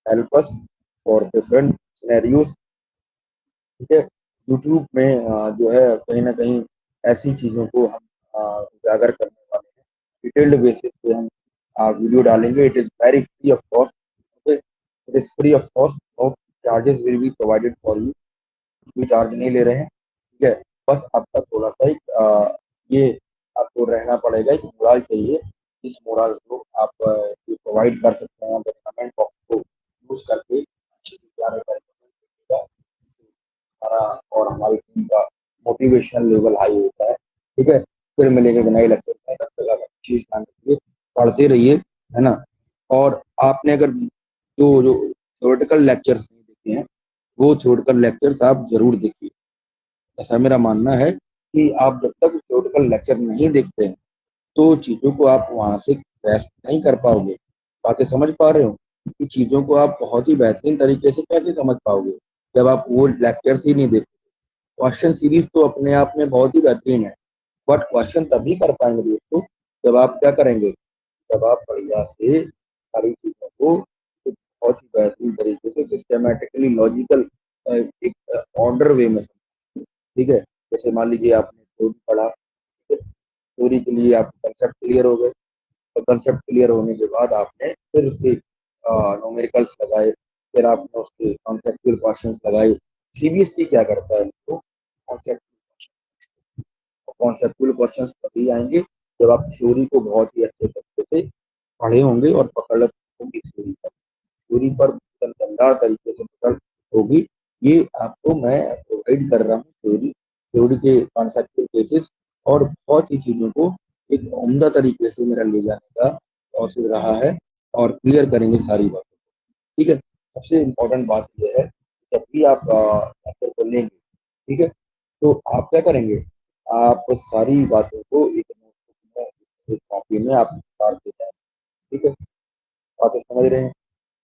help us for different scenarios, ठीक है। यूट्यूब में जो है कहीं ना कहीं ऐसी चीज़ों को हम उजागर करने वाले हैं, डिटेल्ड बेसिस पे हम वीडियो डालेंगे। It is very free of cost, okay, it is free of cost, no charges will be provided for you, कोई चार्ज नहीं ले रहे हैं, ठीक है। बस आपका थोड़ा सा एक ये आपको रहना पड़ेगा, एक मोरल चाहिए, इस मोरल को आप प्रोवाइड कर सकते हैं कमेंट बॉक्स को यूज करके, अच्छे से प्यारे करेंगे हमारा और हमारी टीम का मोटिवेशनल लेवल हाई होता है, ठीक है। फिर मिलेंगे नए लेक्चर में, तब तक आप चीज ध्यान रखिए, पढ़ते रहिए, है ना। और आपने अगर जो जो थ्योरेटिकल लेक्चर्स नहीं देखे हैं, वो थ्योरेटिकल लेक्चर्स आप जरूर देखिए। ऐसा मेरा मानना है कि आप जब तक थ्योरेटिकल लेक्चर नहीं देखते हैं तो चीज़ों को आप वहाँ से ग्रैस्प नहीं कर पाओगे। बातें समझ पा रहे हो कि चीज़ों को आप बहुत ही बेहतरीन तरीके से कैसे समझ पाओगे जब आप वो लेक्चर्स ही नहीं देखते। क्वेश्चन सीरीज तो अपने आप में बहुत ही बेहतरीन है, बट क्वेश्चन तभी कर पाएंगे दोस्तों जब आप क्या करेंगे, जब आप बढ़िया से सारी चीज़ों को एक बहुत ही बेहतरीन तरीके से सिस्टमेटिकली लॉजिकल एक ऑर्डर वे में, ठीक है। जैसे मान लीजिए आपने थ्योरी पढ़ा, ठीक है, थ्योरी के लिए आपके कंसेप्ट क्लियर हो गए, तो कंसेप्ट क्लियर होने के बाद आपने फिर उसके न्यूमेरिकल्स लगाए, फिर आपने उसके कॉन्सेप्चुअल क्वेश्चंस लगाए। सीबीएसई क्या करता है, तो कॉन्सेप्चुअल क्वेश्चंस तभी आएंगे जब आप थ्योरी को बहुत ही अच्छे तरीके से पढ़े होंगे और पकड़ होगी थ्योरी पर दमदार तरीके से पकड़ होगी। ये आपको मैं प्रोवाइड कर रहा हूँ थ्योरी, थ्योरी के कॉन्सेप्चुअल बेसिस, और बहुत ही चीज़ों को एक उम्दा तरीके से मेरा ले जाने का प्रोसेस रहा है, और क्लियर करेंगे सारी बातें, ठीक है। सबसे इम्पोर्टेंट बात यह है, जब भी आप लेक्चर को लेंगे, ठीक है, तो आप क्या करेंगे, आप सारी बातों को एक नोटबुक में, एक कॉपी में आप उतार के जाएंगे, ठीक है, बातें समझ रहे हैं।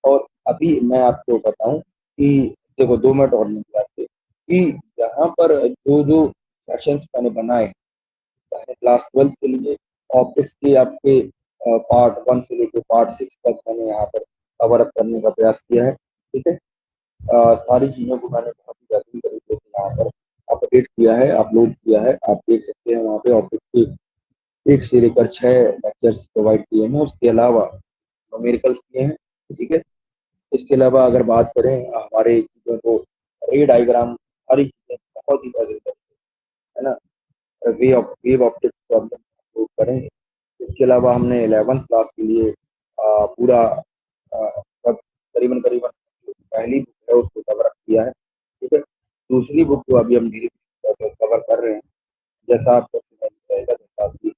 और अभी मैं आपको बताऊं कि देखो 2 मिनट और नहीं आपके कि यहाँ पर जो जो सेशंस मैंने बनाए चाहे क्लास 12 के लिए ऑप्टिक्स के आपके पार्ट 1 से लेकर पार्ट 6 तक मैंने यहाँ पर कवर अप करने का प्रयास किया है। ठीक है, सारी चीज़ों को मैंने बहुत ही बेहतरीन तरीके से यहाँ पर अपडेट किया है, अपलोड किया है। आप देख सकते हैं वहाँ पे ऑप्टिक्स के 1 से लेकर 6 लेक्चर्स प्रोवाइड किए हैं। उसके अलावा न्यूमेरिकल्स किए हैं। ठीक है, इसके अलावा अगर बात करें हमारे चीज़ों को रे डायग्राम सारी चीज़ें बहुत ही बेहतरीन तरीके से, है ना, वेव ऑप्टिक्स को हम अपलोड करेंगे। इसके अलावा हमने 11th क्लास के लिए पूरा करीबन करीबन जो पहली बुक है उसको कवर किया है। ठीक है, दूसरी बुक को अभी हम धीरे धीरे कवर कर रहे हैं। जैसा आपको रहेगा, जैसा आपकी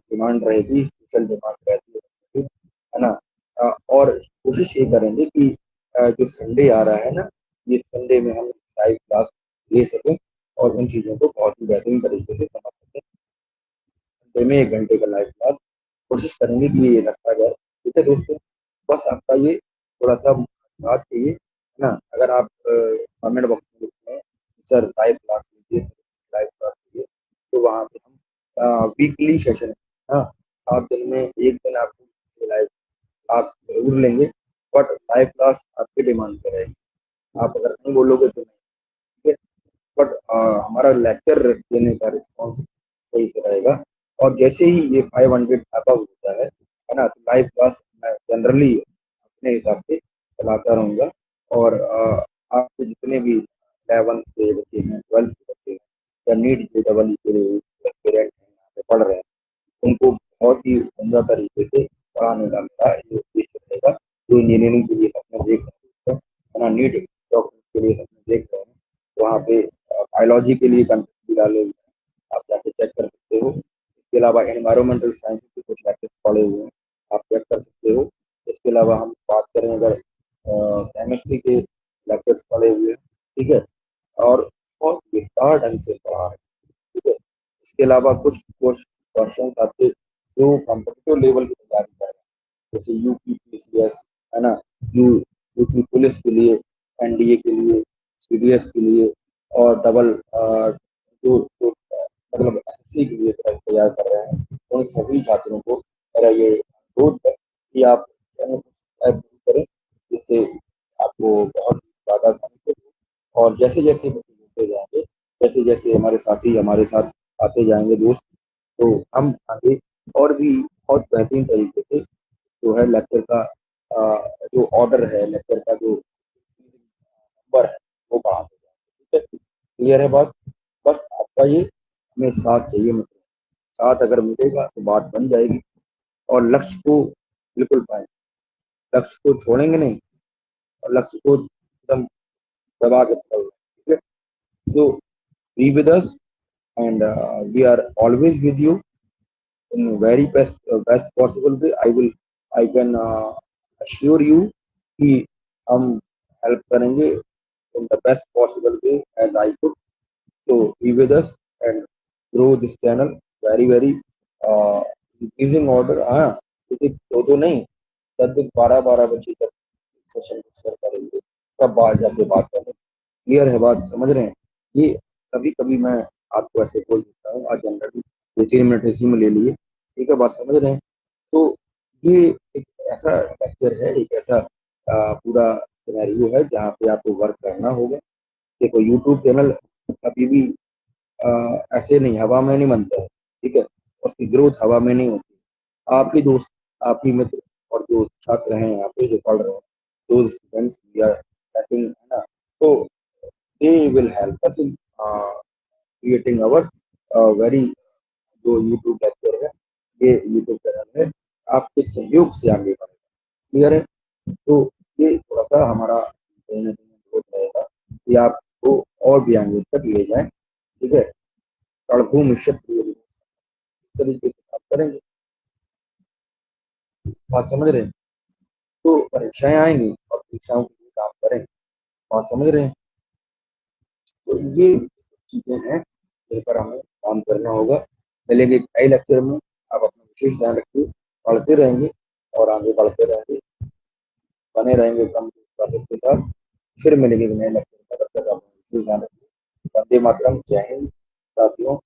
डिमांड रहेगी, स्पेशल डिमांड रहती है ना। और कोशिश ये करेंगे कि जो संडे आ रहा है ना, ये संडे में हम लाइव क्लास ले सकें और उन चीज़ों को बहुत ही बेहतरीन तरीके से समझ सकें। घंटे में 1 घंटे का लाइव क्लास कोशिश करेंगे कि ये रखा जाए। ठीक है दोस्तों, बस आपका ये थोड़ा सा साथ चाहिए, है ना। अगर आप कमेंट बॉक्स में लिखते हैं सर लाइव क्लास लीजिए, लाइव क्लास लीजिए, तो वहाँ पे हम वीकली सेशन, हाँ, 7 दिन में 1 दिन आपको लाइव क्लास जरूर लेंगे, बट लाइव क्लास आपकी डिमांड पे रहेगी। आप अगर नहीं बोलोगे तो नहीं। ठीक है, बट हमारा लेक्चर देने का रिस्पॉन्स सही से रहेगा। और जैसे ही ये 500 अबव होता है ना, तो लाइव क्लास मैं जनरली अपने हिसाब से चलाता रहूँगा। और आपके जितने भी 11th के बच्चे हैं, 12th के बच्चे हैं, या नीट के डबल ई के एस्पिरेंट हैं, यहाँ पे पढ़ रहे हैं, उनको बहुत ही उम्दा तरीके से पढ़ाने का मेरा ये उद्देश्य रहेगा। जो इंजीनियरिंग के लिए सपने देख रहे हैं, है ना, नीट डॉक्टर के लिए सपने देख रहे हैं, वहाँ पे बायोलॉजी के लिए कंसेप्ट भी डाले हुए हैं, आप जाके चेक कर सकते हो। इसके अलावा एनवायरमेंटल साइंस के कुछ लेक्चर्स पढ़े हुए हैं, आप चेक कर सकते हो। इसके अलावा हम बात करें अगर केमिस्ट्री के लेक्चर्स पढ़े हुए हैं। ठीक है, और बहुत विस्तार ढंग से पढ़ा है। ठीक है, इसके अलावा कुछ क्वेश्चन आपके जो कॉम्पिटिटिव लेवल की तैयारी कर रहे हैं, जैसे यूपीपीसीएस, है ना, यू यूपी पुलिस के लिए, एनडीए के लिए, सीडीएस के लिए, और डबल जो जो मतलब एसएससी के लिए तैयार कर रहे हैं, उन सभी छात्रों को मेरा ये अनुरोध है कि आप चैनल को सब्सक्राइब करें, जिससे आपको बहुत ज़्यादा बेनिफिट हो। और जैसे जैसे बच्चे जुड़ते जाएंगे, जैसे जैसे हमारे साथी हमारे साथ आते जाएंगे दोस्त, तो हम आगे और भी बहुत बेहतरीन तरीके से जो है लेक्चर का जो ऑर्डर है, लेक्चर का जो नंबर है, वो बढ़ाते जाएंगे। ठीक है, क्लियर है बात। बस आपका ये हमें साथ चाहिए, मतलब साथ अगर मिलेगा तो बात बन जाएगी और लक्ष्य को बिल्कुल पाएंगे। लक्ष्य को छोड़ेंगे नहीं और लक्ष्य को एकदम दबा के पकड़ लेंगे। ठीक है, so be with us and we are always with you in very best possible way. I can assure you कि हम हेल्प करेंगे in the best possible way as I could. So be with us and grow this channel very increasing order। हाँ, क्योंकि दो नहीं, 10 10 12 12 बच्चे तक सेशन शेयर करेंगे, तब बाहर जाके बात करेंगे। क्लियर है बात, समझ रहे हैं। ये कभी कभी मैं आपको ऐसे बोल देता हूँ, आज जनरली 2 3 मिनट इसी में ले लिए। ठीक है, बात समझ रहे हैं। तो ये एक ऐसा लेक्चर है, एक ऐसा पूरा सिनेरियो है जहाँ पे आपको वर्क करना होगा। देखो यूट्यूब चैनल कभी भी ऐसे नहीं हवा में नहीं बनता है। ठीक है, उसकी ग्रोथ हवा में नहीं होती। आप ही दोस्त, आप ही मित्र और जो छात्र हैं यहाँ पे जो पढ़ रहे हैं, जो स्टूडेंट्स या है ना, तो they will help us in creating our very जो यूट्यूब लेक्चर है, ये यूट्यूब चैनल है, आपके सहयोग से आगे बढ़ेगा। क्लियर है। तो ये थोड़ा सा हमारा कहीं ना कहीं ग्रोथ रहेगा कि आपको और भी आगे तक ले जाए। ठीक है, तड़कू मिश्रित इस तरीके से आप करेंगे। बात समझ रहे हैं। तो परीक्षाएं आएंगी और परीक्षाओं के लिए काम करेंगे। बात समझ रहे हैं। तो ये चीजें हैं जिन पर हमें काम करना होगा। मिलेंगे कई लेक्चर में, आप अपना विशेष ध्यान रखिए, पढ़ते रहेंगे और आगे बढ़ते रहेंगे। बने रहेंगे कम प्रोसेस के साथ। फिर मिलेंगे एक नए लेक्चर में, तब तक आप ध्यान रखिए। वंदे मातरम, जय हिंद साथियों।